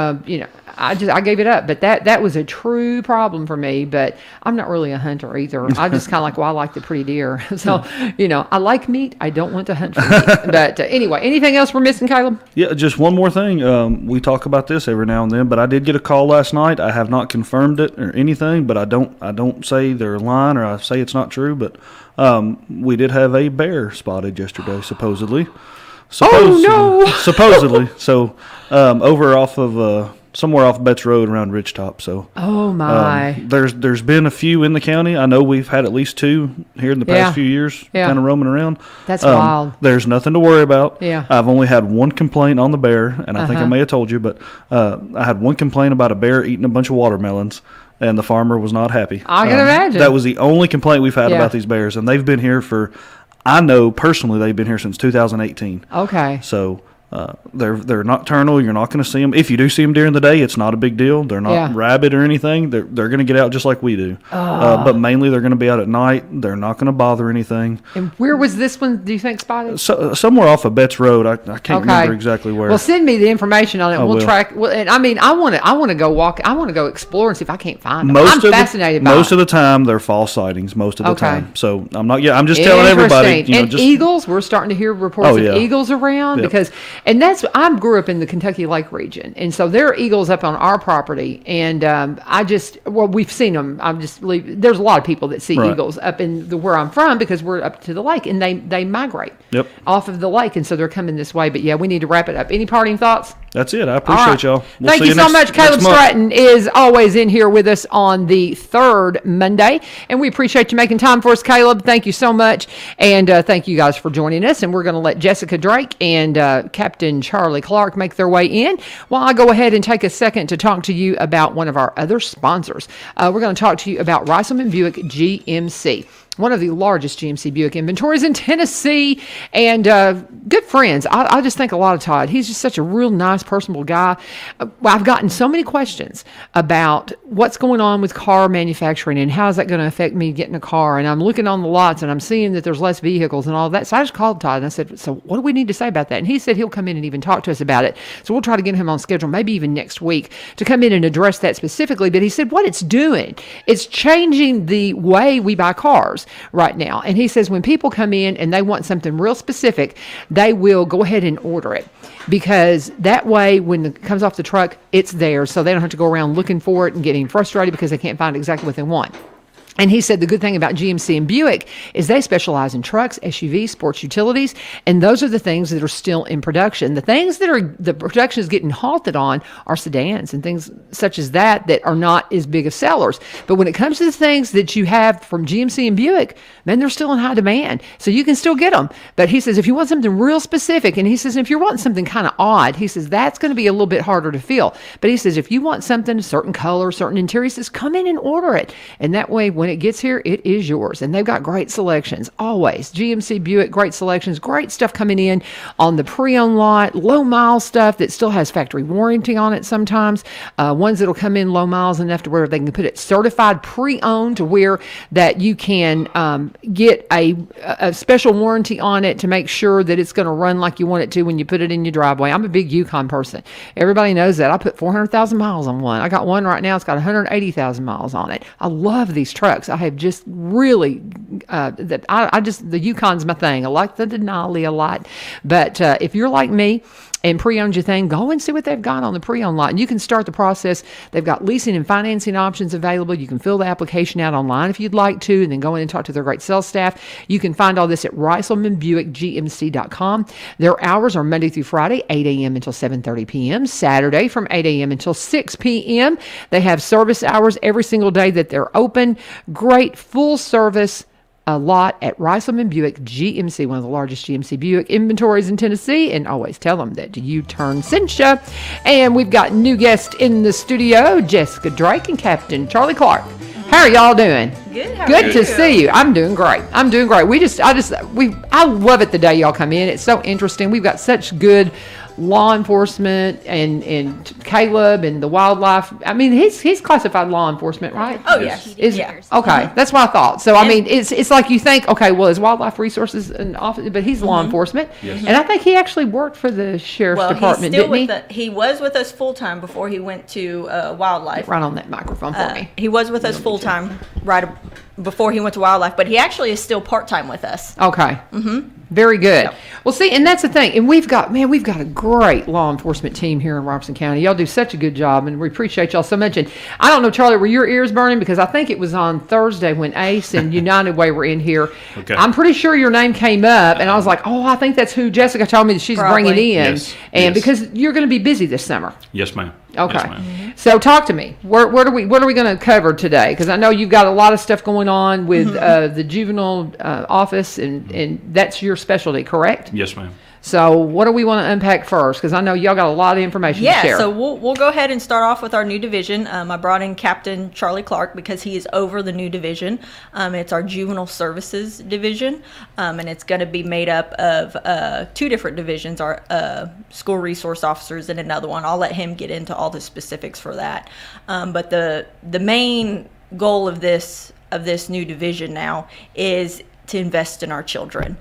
I gave it up. But that was a true problem for me. But I'm not really a hunter either. I just kind of like, I like the pretty deer. So I like meat. I don't want to hunt for meat. But anyway, anything else we're missing, Caleb? Yeah, just one more thing. We talk about this every now and then, but I did get a call last night. I have not confirmed it or anything, but I don't say they're lying or I say it's not true. But we did have a bear spotted yesterday, supposedly. Oh no! Supposedly. So over off of somewhere off Betts Road around Ridgetop. So oh my, there's been a few in the county. I know we've had at least 2 here in the past few years, kind of roaming around. That's wild. There's nothing to worry about. Yeah, I've only had one complaint on the bear, and I think I may have told you, but I had one complaint about a bear eating a bunch of watermelons. And the farmer was not happy. I can imagine. That was the only complaint we've had about these bears, and they've been here I know personally they've been here since 2018. Okay. So they're nocturnal. You're not going to see them. If you do see them during the day, it's not a big deal. They're not rabid or anything. They're going to get out just like we do. But mainly they're going to be out at night. They're not going to bother anything. And where was this one, do you think, spotted? Somewhere off of Betts Road. I can't remember exactly where. Well, send me the information on it. We'll track. Well, and I want to go walk. I want to go explore and see if I can't find them. I'm fascinated by it. Most of the time, they're false sightings. Most of the time. So I'm not. Yeah, I'm just telling everybody. Eagles. We're starting to hear reports of eagles around because, and I grew up in the Kentucky Lake region, and so there are eagles up on our property, and we've seen them. There's a lot of people that see eagles up in where I'm from because we're up to the lake, and they migrate off of the lake, and so they're coming this way. But yeah, we need to wrap it up. Any parting thoughts? That's it. I appreciate y'all. Thank you so much. Caleb Stratton is always in here with us on the third Monday, and we appreciate you making time for us, Caleb. Thank you so much, and thank you guys for joining us. And we're going to let Jessica Drake and Captain Charlie Clark make their way in while I go ahead and take a second to talk to you about one of our other sponsors. We're going to talk to you about Reiselman Buick GMC, one of the largest GMC Buick inventories in Tennessee, and good friends. I just think a lot of Todd. He's just such a real nice, personable guy. I've gotten so many questions about what's going on with car manufacturing and how is that going to affect me getting a car, and I'm looking on the lots and I'm seeing that there's less vehicles and all that. So I just called Todd and I said, so what do we need to say about that? And he said he'll come in and even talk to us about it. So we'll try to get him on schedule, maybe even next week, to come in and address that specifically. But he said what it's doing, it's changing the way we buy cars. right now. And he says when people come in and they want something real specific, they will go ahead and order it, because that way when it comes off the truck, it's there. So they don't have to go around looking for it and getting frustrated because they can't find exactly what they want. And he said the good thing about GMC and Buick is they specialize in trucks, SUVs, sports utilities, and those are the things that are still in production. The things that are the production is getting halted on are sedans and things such as that are not as big of sellers. But when it comes to the things that you have from GMC and Buick, man, they're still in high demand. So you can still get them. But he says if you want something real specific, and he says if you're wanting something kind of odd, he says that's going to be a little bit harder to fill. But he says if you want something, a certain color, certain interior, he says come in and order it. And that way when it gets here, it is yours. And they've got great selections, always. GMC Buick, great selections, great stuff coming in on the pre-owned lot, low mile stuff that still has factory warranty on it sometimes. Ones that'll come in low miles enough to where they can put it certified pre-owned, to where that you can get a special warranty on it to make sure that it's going to run like you want it to when you put it in your driveway. I'm a big Yukon person. Everybody knows that. I put 400,000 miles on one. I got one right now. It's got 180,000 miles on it. I love these trucks. I have just really, the Yukon's my thing. I like the Denali a lot. But if you're like me and pre-owned your thing, go and see what they've got on the pre-owned lot. And you can start the process. They've got leasing and financing options available. You can fill the application out online if you'd like to, and then go in and talk to their great sales staff. You can find all this at ReiselmanBuickGMC.com. Their hours are Monday through Friday, 8 a.m. until 7:30 p.m., Saturday from 8 a.m. until 6 p.m. They have service hours every single day that they're open. Great full service a lot at Reiselman Buick GMC, one of the largest GMC Buick inventories in Tennessee, and always tell them that U-Turn sent ya. And we've got new guests in the studio, Jessica Drake and Captain Charlie Clark. How are y'all doing? Good. Good to see you. I'm doing great. I love it the day y'all come in. It's so interesting. We've got such good law enforcement and Kaleb and the wildlife. I mean, he's classified law enforcement, right? Oh, yes. Okay, that's what I thought. So, I mean, it's like you think, okay, well, is wildlife resources an office, but he's law enforcement. Yes. And I think he actually worked for the sheriff's department, he's still didn't he? he was with us full time before he went to wildlife. Right on that microphone for me. He was with us full time before he went to wildlife, but he actually is still part time with us. Okay. Very good. Yep. Well, see, and that's the thing. And we've got a great law enforcement team here in Robertson County. Y'all do such a good job, and we appreciate y'all so much. And I don't know, Charlie, were your ears burning? Because I think it was on Thursday when Ace and United Way were in here. Okay. I'm pretty sure your name came up, and I was like, oh, I think that's who Jessica told me that she's Probably. bringing in. Yes, And yes. because you're going to be busy this summer. Yes, ma'am. Okay. Yes, ma'am. So talk to me. What are we going to cover today? Because I know you've got a lot of stuff going on with the juvenile office, and that's your specialty, correct? Yes, ma'am. So what do we want to unpack first? Because I know y'all got a lot of information to share. So we'll go ahead and start off with our new division. I brought in Captain Charlie Clark because he is over the new division. It's our juvenile services division, and it's going to be made up of two different divisions: our school resource officers and another one. I'll let him get into all the specifics for that. But the main goal of this new division now is to invest in our children.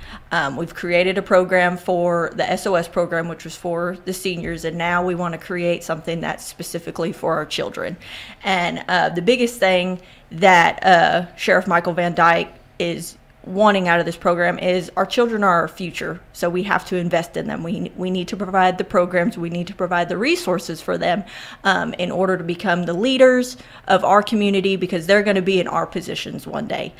We've created a program for the SOS program, which was for the seniors, and now we want to create something that's specifically for our children. And the biggest thing that Sheriff Michael Van Dyke is wanting out of this program is our children are our future, so we have to invest in them. We need to provide the programs, we need to provide the resources for them in order to become the leaders of our community, because they're going to be in our positions one day.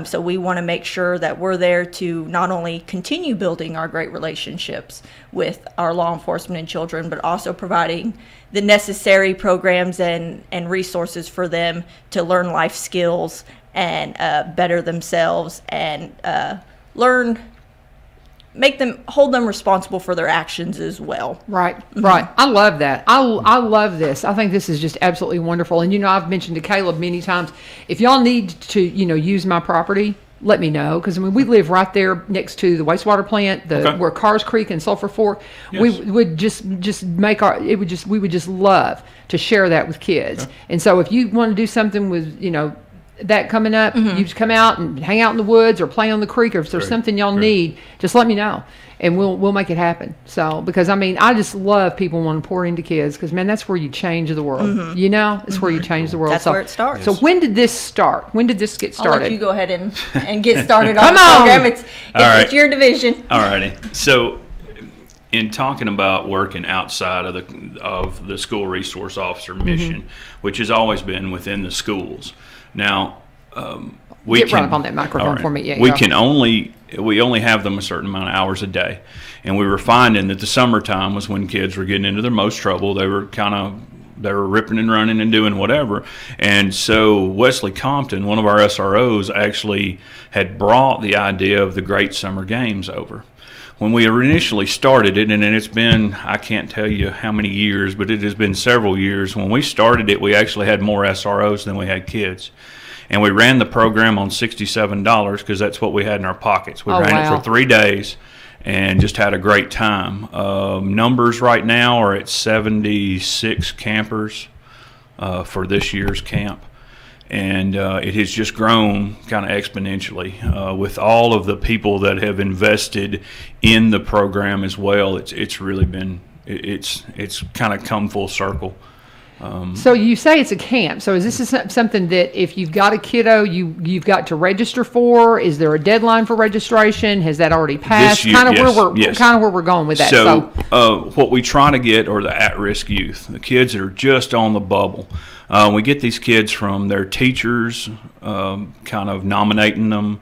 So we want to make sure that we're there to not only continue building our great relationships with our law enforcement and children, but also providing the necessary programs and resources for them to learn life skills and better themselves and hold them responsible for their actions as well. Right. I love that. I love this. I think this is just absolutely wonderful. And, I've mentioned to Kaleb many times, if y'all need to, use my property, let me know. Because, we live right there next to the wastewater plant, where Cars Creek and Sulphur Fork. Yes. We would just make we would just love to share that with kids. Okay. And so if you want to do something with, that coming up, you just come out and hang out in the woods or play on the creek, or if there's something y'all need, just let me know. And we'll make it happen. So, because I just love people wanting to pour into kids, because man, that's where you change the world. You know, it's where you change the world. That's where it starts. So when did this start? When did this get started? I'll let you go ahead and get started on Come the on! program. It's right. your division. All righty. So, in talking about working outside of the school resource officer mission, which has always been within the schools. Now, we Get can right up on that microphone all right. for me. Yeah, We only have them a certain amount of hours a day, and we were finding that the summertime was when kids were getting into their most trouble. They were ripping and running and doing whatever. And so Wesley Compton, one of our SROs, actually had brought the idea of the Great Summer Games over. When we initially started it, and it's been, I can't tell you how many years, but it has been several years. When we started it, we actually had more SROs than we had kids. And we ran the program on $67 because that's what we had in our pockets. We ran it for 3 days and just had a great time. Numbers right now are at 76 campers for this year's camp. And it has just grown kind of exponentially with all of the people that have invested in the program as well. It's really been, it's kind of come full circle. So you say it's a camp. So is this something that if you've got a kiddo, you've got to register for? Is there a deadline for registration? Has that already passed? Year, kind of yes. where we're going with that. So what we try to get are the at-risk youth, the kids that are just on the bubble. We get these kids from their teachers, kind of nominating them.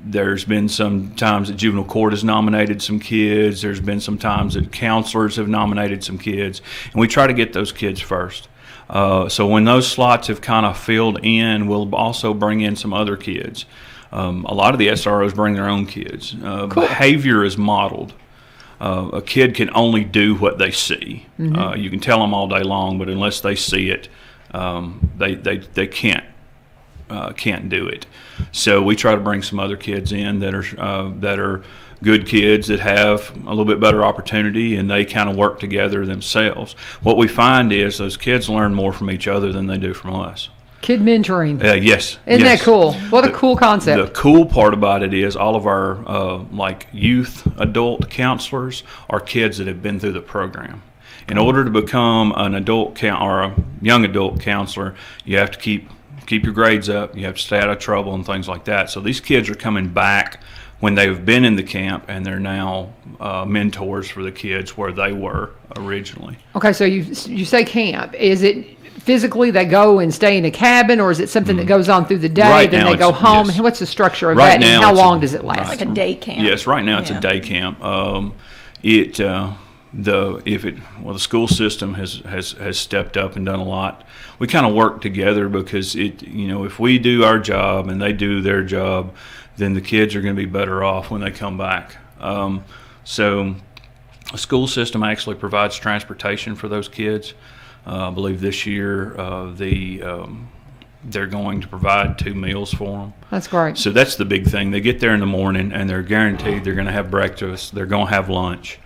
There's been some times that juvenile court has nominated some kids. There's been some times that counselors have nominated some kids. And we try to get those kids first. So when those slots have kind of filled in, we'll also bring in some other kids. A lot of the SROs bring their own kids. Cool. Behavior is modeled. A kid can only do what they see. You can tell them all day long, but unless they see it, they can't do it. So we try to bring some other kids in that are good kids that have a little bit better opportunity, and they kind of work together themselves. What we find is those kids learn more from each other than they do from us. Kid mentoring. Yes. Isn't that cool? What a cool concept. The cool part about it is all of our youth adult counselors are kids that have been through the program. In order to become an adult or a young adult counselor, you have to keep your grades up. You have to stay out of trouble and things like that. So these kids are coming back when they've been in the camp, and they're now mentors for the kids where they were originally. Okay, so you say camp. Is it physically they go and stay in a cabin, or is it something that goes on through the day, Right then now they go it's- home? yes. What's the structure of Right that, and now how it's long does it last? Like a day camp. Yes, right now it's Yeah. a day camp. The school system has stepped up and done a lot. We kind of work together because if we do our job and they do their job, then the kids are going to be better off when they come back. So the school system actually provides transportation for those kids. I believe this year they're going to provide 2 meals for them. That's great. So that's the big thing. They get there in the morning and they're guaranteed they're going to have breakfast. They're going to have lunch.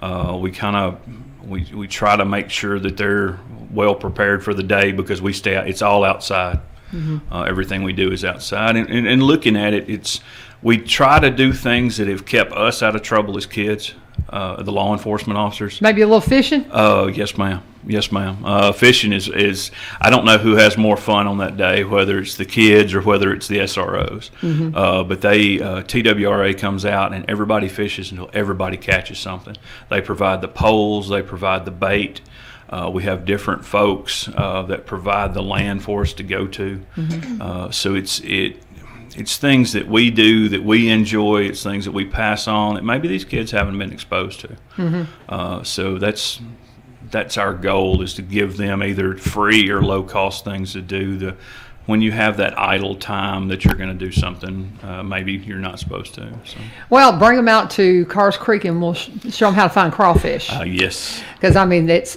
We try to make sure that they're well prepared for the day because we stay out. It's all outside. Everything we do is outside. And looking at it, we try to do things that have kept us out of trouble as kids, the law enforcement officers. Maybe a little fishing? Yes, ma'am. Yes, ma'am. Fishing is I don't know who has more fun on that day, whether it's the kids or whether it's the SROs. But TWRA comes out and everybody fishes until everybody catches something. They provide the poles, they provide the bait. We have different folks that provide the land for us to go to. So it's things that we do that we enjoy. It's things that we pass on that maybe these kids haven't been exposed to. So that's our goal, is to give them either free or low cost things to do. When you have that idle time that you're going to do something maybe you're not supposed to. So. Well, bring them out to Carr's Creek and we'll show them how to find crawfish. Yes. Because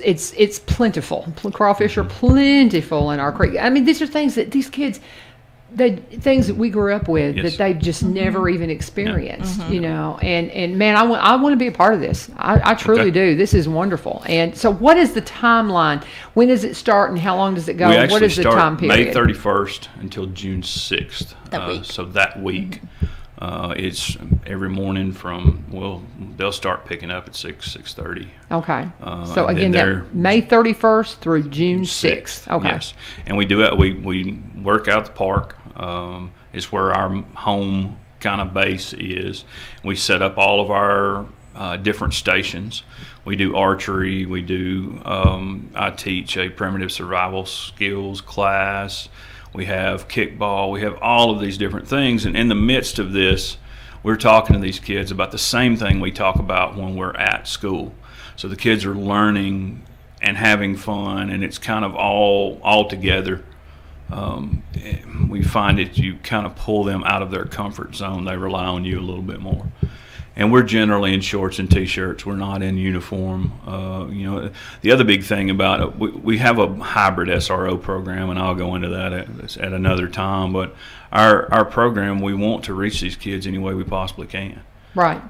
it's plentiful. Crawfish are plentiful in our creek. I mean, these are things that these kids, things that we grew up with Yes. that they just never even experienced, you know. And man, I want to be a part of this. I truly Okay. do. This is wonderful. And so, what is the timeline? When does it start, and how long does it go? We What actually is the start time period? May 31st until June 6th. That week. So that week, it's every morning from, well, they'll start picking up at 6:30. Okay. So and again, then they're- that May 31st through June 6th. Okay. Yes, and we do it. We work out the park. It's where our home kind of base is. We set up all of our different stations. We do archery. We do. I teach a primitive survival skills class. We have kickball. We have all of these different things, and in the midst of this, we're talking to these kids about the same thing we talk about when we're at school. So the kids are learning and having fun, and it's kind of all together. We find that you kind of pull them out of their comfort zone. They rely on you a little bit more. And we're generally in shorts and T-shirts. We're not in uniform. The other big thing about it, we have a hybrid SRO program, and I'll go into that at another time. But our program, we want to reach these kids any way we possibly can. Right.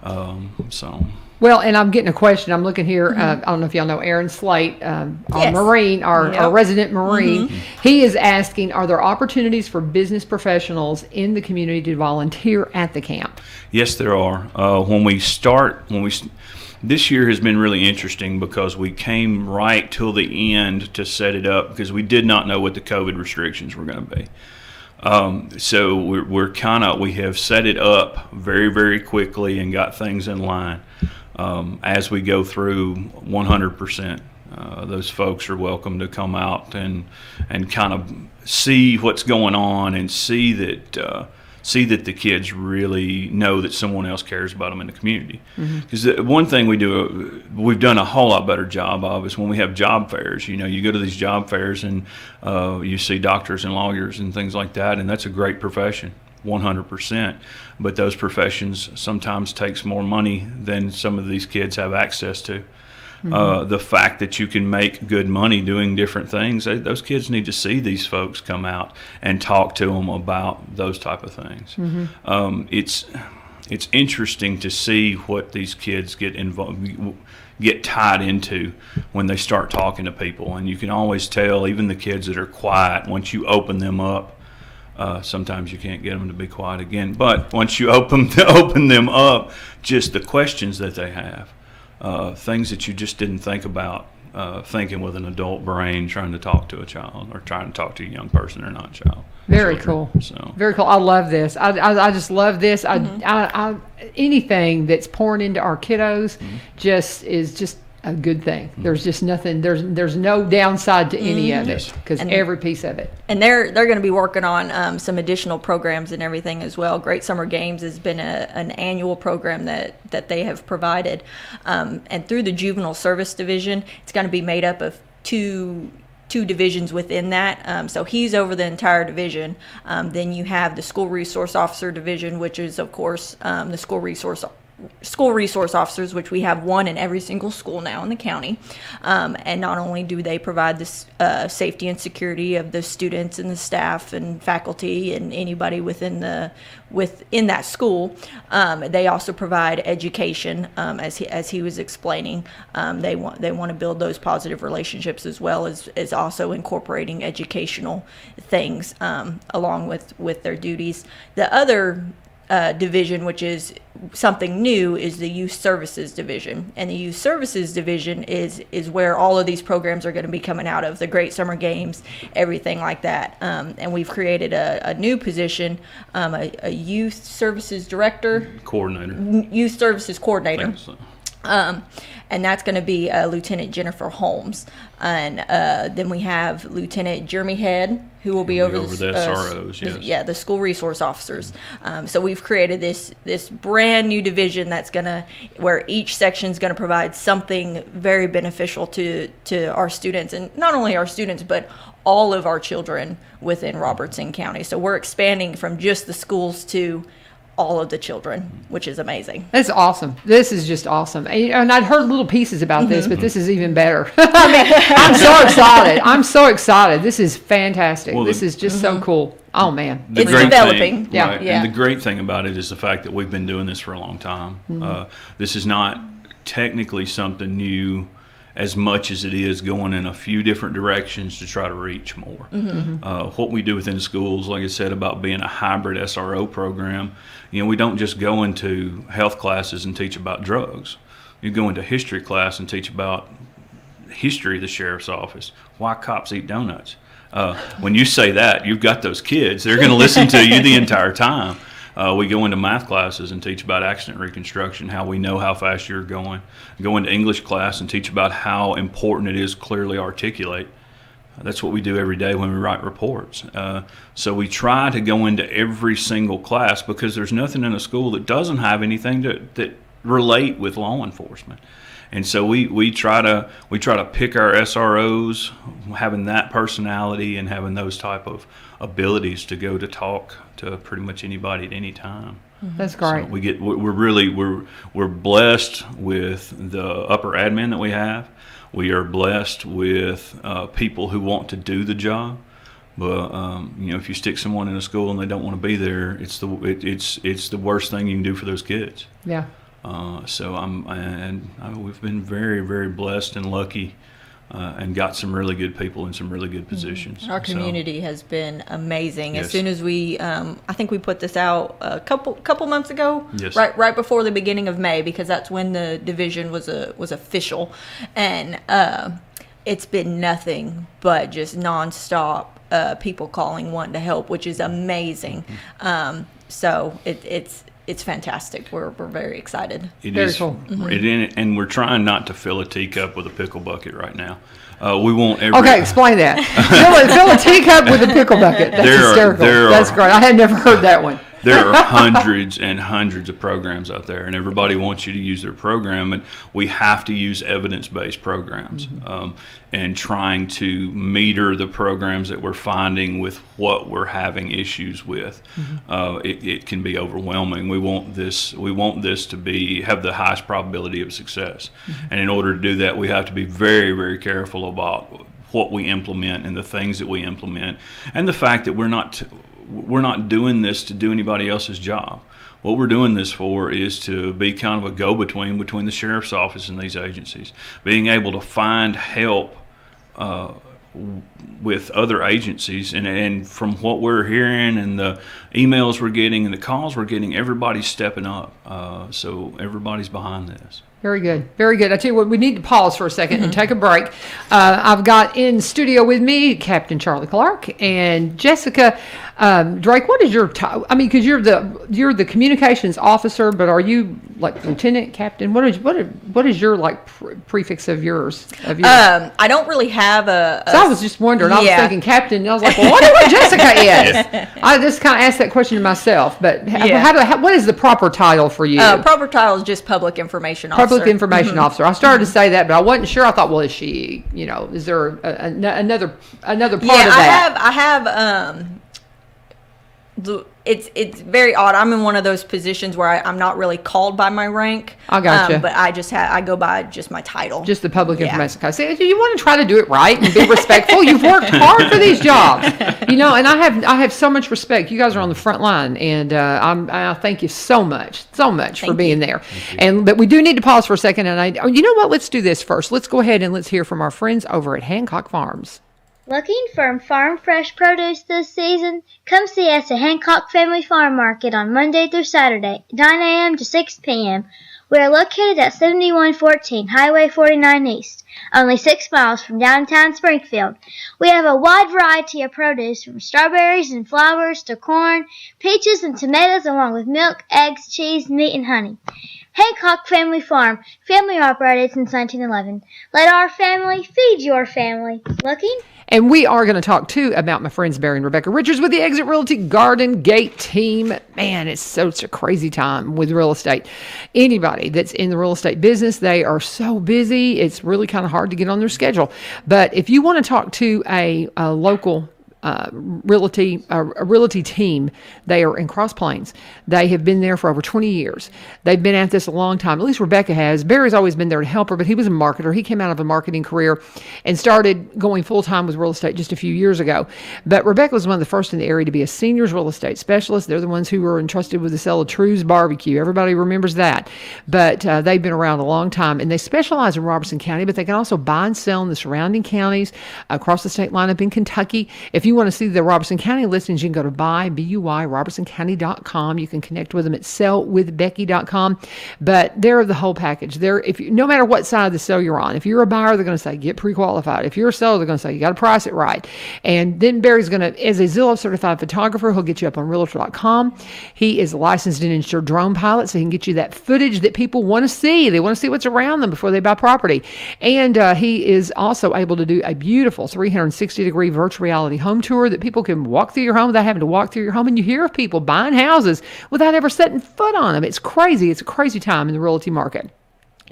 So. Well, and I'm getting a question. I'm looking here. I don't know if y'all know Aaron Slate, our Yes. Marine, our Yep. resident Marine. He is asking, are there opportunities for business professionals in the community to volunteer at the camp? Yes, there are. This year has been really interesting because we came right till the end to set it up because we did not know what the COVID restrictions were going to be. So we have set it up very, very quickly and got things in line. As we go through 100%, those folks are welcome to come out and kind of see what's going on and see that the kids really know that someone else cares about them in the community. Because one thing we've done a whole lot better job of is when we have job fairs. You know, you go to these job fairs and you see doctors and lawyers and things like that, and that's a great profession. 100%, but those professions sometimes takes more money than some of these kids have access to. The fact that you can make good money doing different things, those kids need to see these folks come out and talk to them about those type of things. It's interesting to see what these kids get tied into when they start talking to people, and you can always tell, even the kids that are quiet, once you open them up. Sometimes you can't get them to be quiet again, but once you open them up, just the questions that they have, things that you just didn't think about, thinking with an adult brain, trying to talk to a child or trying to talk to a young person or not a child. Very Children. cool. So. Very cool. I love this. I just love this. I anything that's pouring into our kiddos is just a good thing. There's just nothing. There's no downside to any of it because every piece of it. And they're going to be working on some additional programs and everything as well. Great Summer Games has been an annual program that they have provided, and through the Juvenile Service Division, it's going to be made up of two divisions within that. So he's over the entire division. Then you have the School Resource Officer Division, which is of course the school resource officers, which we have one in every single school now in the county. And not only do they provide the safety and security of the students and the staff and faculty and anybody within that school, they also provide education, as he was explaining. They want to build those positive relationships as well as also incorporating educational things along with their duties. The other division, which is something new, is the Youth Services Division. And the Youth Services Division is where all of these programs are going to be coming out of, the Great Summer Games, everything like that. And we've created a new position, a Youth Services Director. Coordinator. Youth Services Coordinator. Thanks. And that's going to be Lieutenant Jennifer Holmes. And then we have Lieutenant Jeremy Head, who will be over the SROs, yes. the school resource officers. So we've created this brand new division where each section is going to provide something very beneficial to our students, and not only our students, but all of our children within Robertson County. So we're expanding from just the schools to all of the children, which is amazing. That's awesome. This is just awesome. And I'd heard little pieces about this, Mm-hmm. but this is even better. I'm so excited. I'm so excited. This is fantastic. Well, this is just so cool. Oh, man. The It's great developing. Thing, Yeah. right, Yeah. And the great thing about it is the fact that we've been doing this for a long time. This is not technically something new as much as it is going in a few different directions to try to reach more. What we do within schools, like I said, about being a hybrid SRO program, we don't just go into health classes and teach about drugs. You go into history class and teach about history of the sheriff's office, why cops eat donuts. When you say that, you've got those kids. They're going to listen to you the entire time. We go into math classes and teach about accident reconstruction, how we know how fast you're going. Go into English class and teach about how important it is to clearly articulate. That's what we do every day when we write reports. So we try to go into every single class because there's nothing in a school that doesn't have anything that relate with law enforcement. And so we try to pick our SROs, having that personality and having those type of abilities to go to talk to pretty much anybody at any time. That's great. So we're blessed with the upper admin that we have. We are blessed with people who want to do the job. But if you stick someone in a school and they don't want to be there, it's the worst thing you can do for those kids. Yeah. We've been very, very blessed and lucky, and got some really good people in some really good positions. Our community has been amazing. Yes. As soon as we, I think we put this out a couple months ago, Yes. right before the beginning of May, because that's when the division was official, and it's been nothing but just nonstop people calling, wanting to help, which is amazing. So it's fantastic. We're very excited. It Very is, cool. and we're trying not to fill a teacup with a pickle bucket right now. We won't ever. Okay, explain that. fill a teacup with a pickle bucket. That's hysterical. That's great. I had never heard that one. There are hundreds and hundreds of programs out there, and everybody wants you to use their program, and we have to use evidence-based programs. And trying to meter the programs that we're finding with what we're having issues with, it can be overwhelming. We want this to have the highest probability of success, and in order to do that, we have to be very, very careful about what we implement and the things that we implement, and the fact that we're not doing this to do anybody else's job. What we're doing this for is to be kind of a go-between between the sheriff's office and these agencies, being able to find help with other agencies, and from what we're hearing and the emails we're getting and the calls we're getting, everybody's stepping up. So everybody's behind this. Very good. Very good. I tell you what, we need to pause for a second and take a break. I've got in studio with me Captain Charlie Clark and Jessica Drake. What is your title? I mean, because you're the communications officer, but are you like lieutenant, captain? What is your like prefix of yours? I don't really have a So I was just wondering. I was Yeah. thinking captain. And I was like, well, I wonder what Jessica is. I just kind of asked that question to myself. But what is the proper title for you? proper title is just public information officer. Public information officer. I started to say that, but I wasn't sure. I thought, well, is she? Is there another part of that? I have it's very odd. I'm in one of those positions where I'm not really called by my rank. I gotcha. But I go by just my title. Just the public Yeah. information. Okay. See, you want to try to do it right and be respectful. You've worked hard for these jobs, and I have so much respect. You guys are on the front line, and I thank you so much for being there. But we do need to pause for a second. And you know what? Let's do this first. Let's go ahead and let's hear from our friends over at Hancock Farms. Looking for farm fresh produce this season? Come see us at Hancock Family Farm Market on Monday through Saturday, 9 a.m. to 6 p.m. We are located at 7114 Highway 49 East, only 6 miles from downtown Springfield. We have a wide variety of produce from strawberries and flowers to corn, peaches and tomatoes, along with milk, eggs, cheese, meat, and honey. Hancock Family Farm, family operated since 1911. Let our family feed your family. Looking? And we are going to talk, too, about my friends Barry and Rebecca Richards with the Exit Realty Garden Gate team. Man, it's such a crazy time with real estate. Anybody that's in the real estate business, they are so busy. It's really kind of hard to get on their schedule. But if you want to talk to a local realty team there in Cross Plains. They have been there for over 20 years. They've been at this a long time. At least Rebecca has. Barry's always been there to help her, but he was a marketer. He came out of a marketing career and started going full-time with real estate just a few years ago. But Rebecca was one of the first in the area to be a seniors real estate specialist. They're the ones who were entrusted with the sale of True's Barbecue. Everybody remembers that. But they've been around a long time, and they specialize in Robertson County, but they can also buy and sell in the surrounding counties across the state line up in Kentucky. If you want to see the Robertson County listings, you can go to robertsoncounty.com. You can connect with them at sellwithbecky.com. But they're the whole package. No matter what side of the sale you're on, if you're a buyer, they're going to say, get pre-qualified. If you're a seller, they're going to say, you got to price it right. And then Barry's going to, as a Zillow certified photographer, he'll get you up on realtor.com. He is a licensed and insured drone pilot, so he can get you that footage that people want to see. They want to see what's around them before they buy property. And he is also able to do a beautiful 360-degree virtual reality home tour that people can walk through your home without having to walk through your home. And you hear of people buying houses without ever setting foot on them. It's crazy. It's a crazy time in the realty market.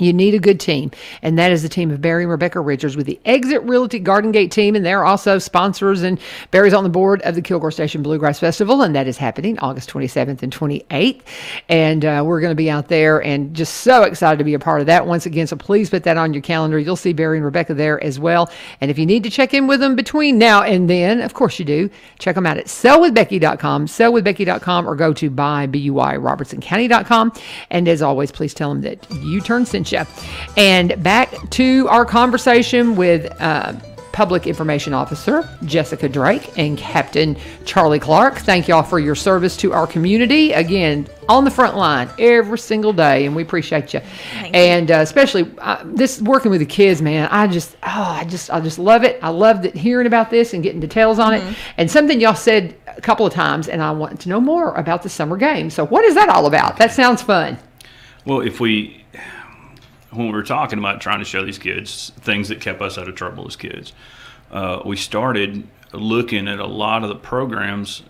You need a good team, and that is the team of Barry and Rebecca Richards with the Exit Realty Garden Gate team, and they're also sponsors, and Barry's on the board of the Kilgore Station Bluegrass Festival, and that is happening August 27th and 28th, and we're going to be out there and just so excited to be a part of that once again, so please put that on your calendar. You'll see Barry and Rebecca there as well, and if you need to check in with them between now and then, of course you do, check them out at sellwithbecky.com, or go to robertsoncounty.com, and as always, please tell them that U-Turn sent you. And back to our conversation with Public Information Officer Jessica Drake and Captain Charlie Clark. Thank y'all for your service to our community. Again, on the front line every single day, and we appreciate you. And especially this working with the kids, man. I just love it. I love hearing about this and getting details on it. And something y'all said a couple of times, and I want to know more about the summer game. So what is that all about? That sounds fun. Well, when we were talking about trying to show these kids things that kept us out of trouble as kids, we started looking at a lot of the programs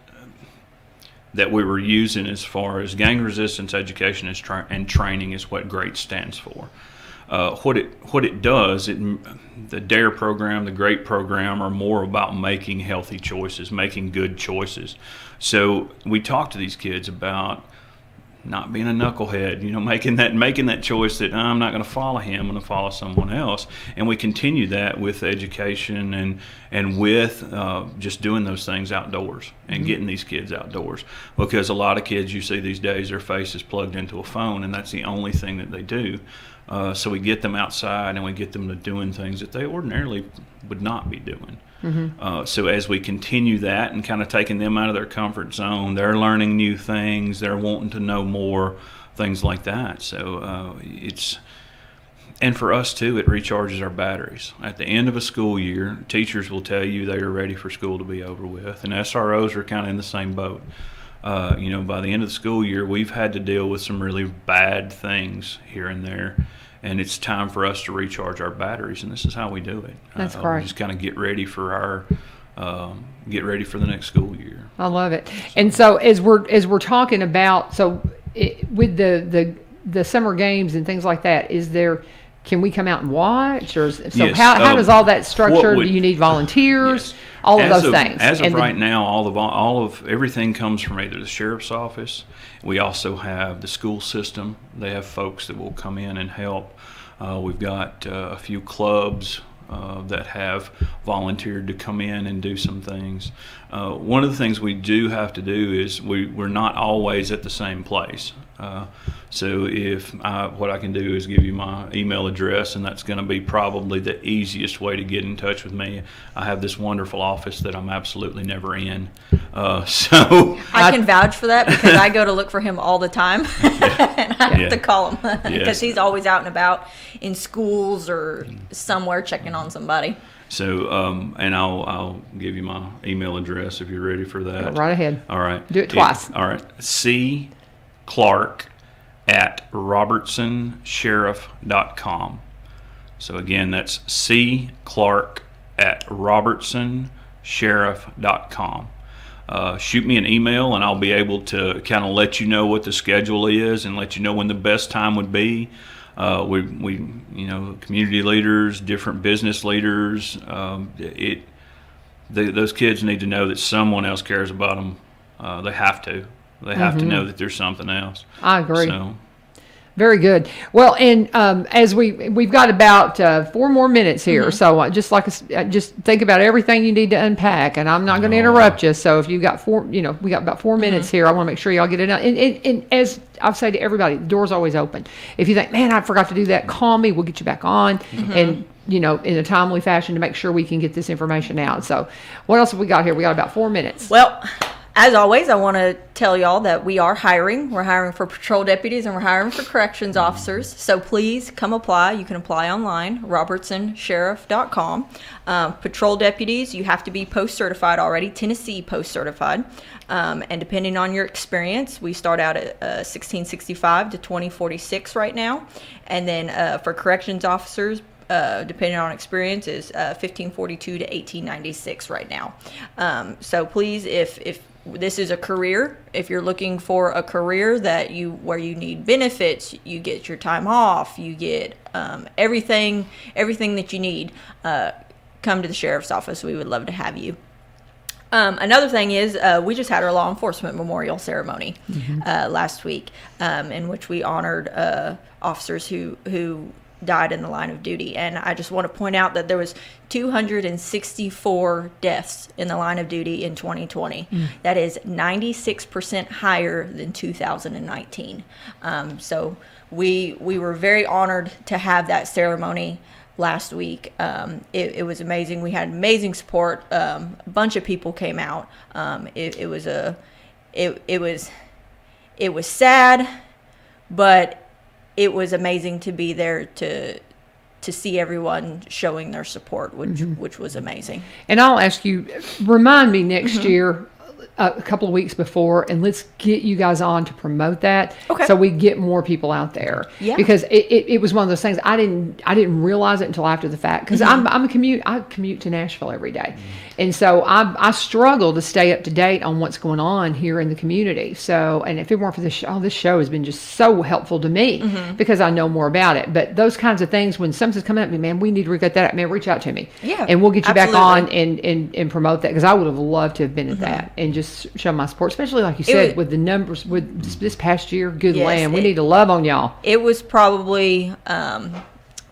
that we were using as far as gang resistance education and training is what GREAT stands for. What it does, the DARE program, the GREAT program are more about making healthy choices, making good choices. So we talk to these kids about not being a knucklehead, making that choice that I'm not going to follow him, I'm going to follow someone else. And we continue that with education and with just doing those things outdoors and getting these kids outdoors. Because a lot of kids you see these days, their face is plugged into a phone, and that's the only thing that they do. So we get them outside and we get them to doing things that they ordinarily would not be doing. So as we continue that and kind of taking them out of their comfort zone, they're learning new things, they're wanting to know more, things like that. So and for us too, it recharges our batteries. At the end of a school year, teachers will tell you they are ready for school to be over with, and SROs are kind of in the same boat. By the end of the school year, we've had to deal with some really bad things here and there. And it's time for us to recharge our batteries, and this is how we do it. That's great. Just kind of get ready for the next school year. I love it. And so as we're talking about, with the summer games and things like that, can we come out and watch, or Yes. How does all that structure? Do you need volunteers? Yes. All of those things. As of right now, all of everything comes from either the sheriff's office. We also have the school system. They have folks that will come in and help. We've got a few clubs that have volunteered to come in and do some things. One of the things we do have to do is we're not always at the same place. So what I can do is give you my email address, and that's going to be probably the easiest way to get in touch with me. I have this wonderful office that I'm absolutely never in. So I can vouch for that because I go to look for him all the time, and I have to call him because he's always out and about in schools or somewhere checking on somebody. So, and I'll give you my email address if you're ready for that. Go right ahead. All right. Do it twice. All right. C. Clark@robertsonsheriff.com. So again, that's C. Clark@robertsonsheriff.com. Shoot me an email, and I'll be able to kind of let you know what the schedule is and let you know when the best time would be. We community leaders, different business leaders. those kids need to know that someone else cares about them. They have to. They have to know that there's something else. I agree. So, very good. Well, and as we've got about 4 more minutes here, so just think about everything you need to unpack, and I'm not going to interrupt you. So if you've got we got about 4 minutes here. I want to make sure y'all get it out. And as I've said to everybody, the door's always open. If you think, man, I forgot to do that, call me. We'll get you back on, and in a timely fashion to make sure we can get this information out. So what else have we got here? We got about 4 minutes. Well, as always, I want to tell y'all that we are hiring. We're hiring for patrol deputies and we're hiring for corrections officers. So please come apply. You can apply online, robertsonsheriff.com. Patrol deputies, you have to be post-certified already, Tennessee post-certified. And depending on your experience, we start out at 1665 to 2046 right now. And then for corrections officers, depending on experience, is 1542 to 1896 right now. So please, if this is a career, if you're looking for a career where you need benefits, you get your time off, you get everything that you need, come to the sheriff's office. We would love to have you. Another thing is we just had our law enforcement memorial ceremony last week, in which we honored officers who died in the line of duty. And I just want to point out that there was 264 deaths in the line of duty in 2020. That is 96% higher than 2019. So we were very honored to have that ceremony last week. It was amazing. We had amazing support. A bunch of people came out. It was sad, but it was amazing to be there to see everyone showing their support, which was amazing. And I'll ask you, remind me next year, a couple of weeks before, and let's get you guys on to promote that, so we get more people out there. Yeah. Because it was one of those things I didn't realize it until after the fact. Because I commute to Nashville every day, and so I struggle to stay up to date on what's going on here in the community. So, and if it weren't for this show has been just so helpful to me because I know more about it. But those kinds of things, when something's coming up to me, man, we need to get that up. Man, reach out to me. Yeah, and we'll get you back on absolutely. and promote that, because I would have loved to have been at that and just show my support, especially like you said, with the numbers with this past year. Good land, we need to love on y'all. It was probably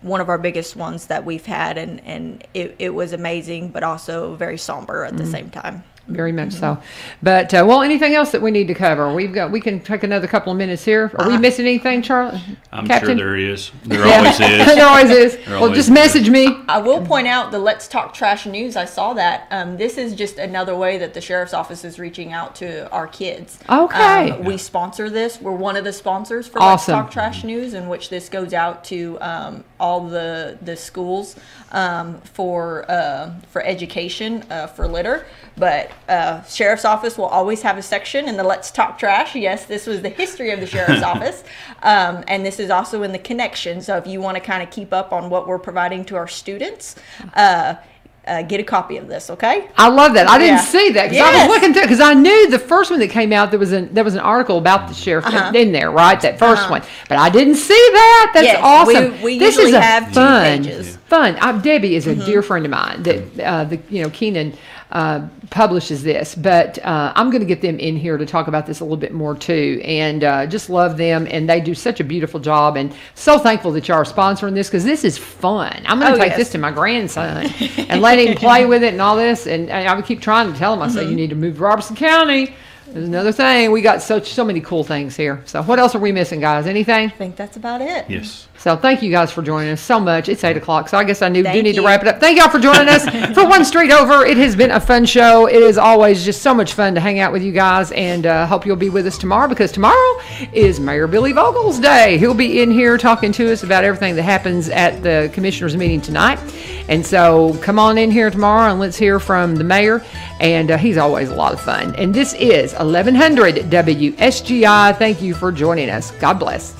one of our biggest ones that we've had, and it was amazing, but also very somber at the same time. Very much so. But well, anything else that we need to cover? We can take another couple of minutes here. Are we missing anything, Charlie? I'm Captain? sure there is. There always is. There always is. There Well, just always message me. I will point out the Let's Talk Trash News. I saw that. This is just another way that the sheriff's office is reaching out to our kids. Okay. We sponsor this. We're one of the sponsors for Awesome. Let's Talk Trash News, in which this goes out to all the schools for education for litter. But sheriff's office will always have a section in the Let's Talk Trash. Yes, this was the history of the sheriff's office. And this is also in the connection. So if you want to kind of keep up on what we're providing to our students, get a copy of this, okay? I love that. I didn't see that because I Yes. was looking through, because I knew the first one that came out, there was an article about the sheriff in there, right? That first one, but I didn't see that. That's Yes, awesome. we This usually is a have 2 fun. pages. Debbie is a dear friend of mine that Keenan publishes this, but I'm going to get them in here to talk about this a little bit more too, and just love them, and they do such a beautiful job, and so thankful that you are sponsoring this, because this is fun. I'm going to take this to my grandson and let him play with it and all this, and I would keep trying to tell him, I say, you need to move to Robertson County. There's another thing. We got so many cool things here. So what else are we missing, guys? Anything? I think that's about it. Yes. So thank you guys for joining us so much. It's 8 o'clock, so I guess I do Thank need to you. wrap it up. Thank y'all for joining us for One Street Over. It has been a fun show. It is always just so much fun to hang out with you guys, and hope you'll be with us tomorrow, because tomorrow is Mayor Billy Vogel's day. He'll be in here talking to us about everything that happens at the commissioners meeting tonight. And so come on in here tomorrow and let's hear from the mayor. And he's always a lot of fun. And this is 1100 WSGI. Thank you for joining us. God bless.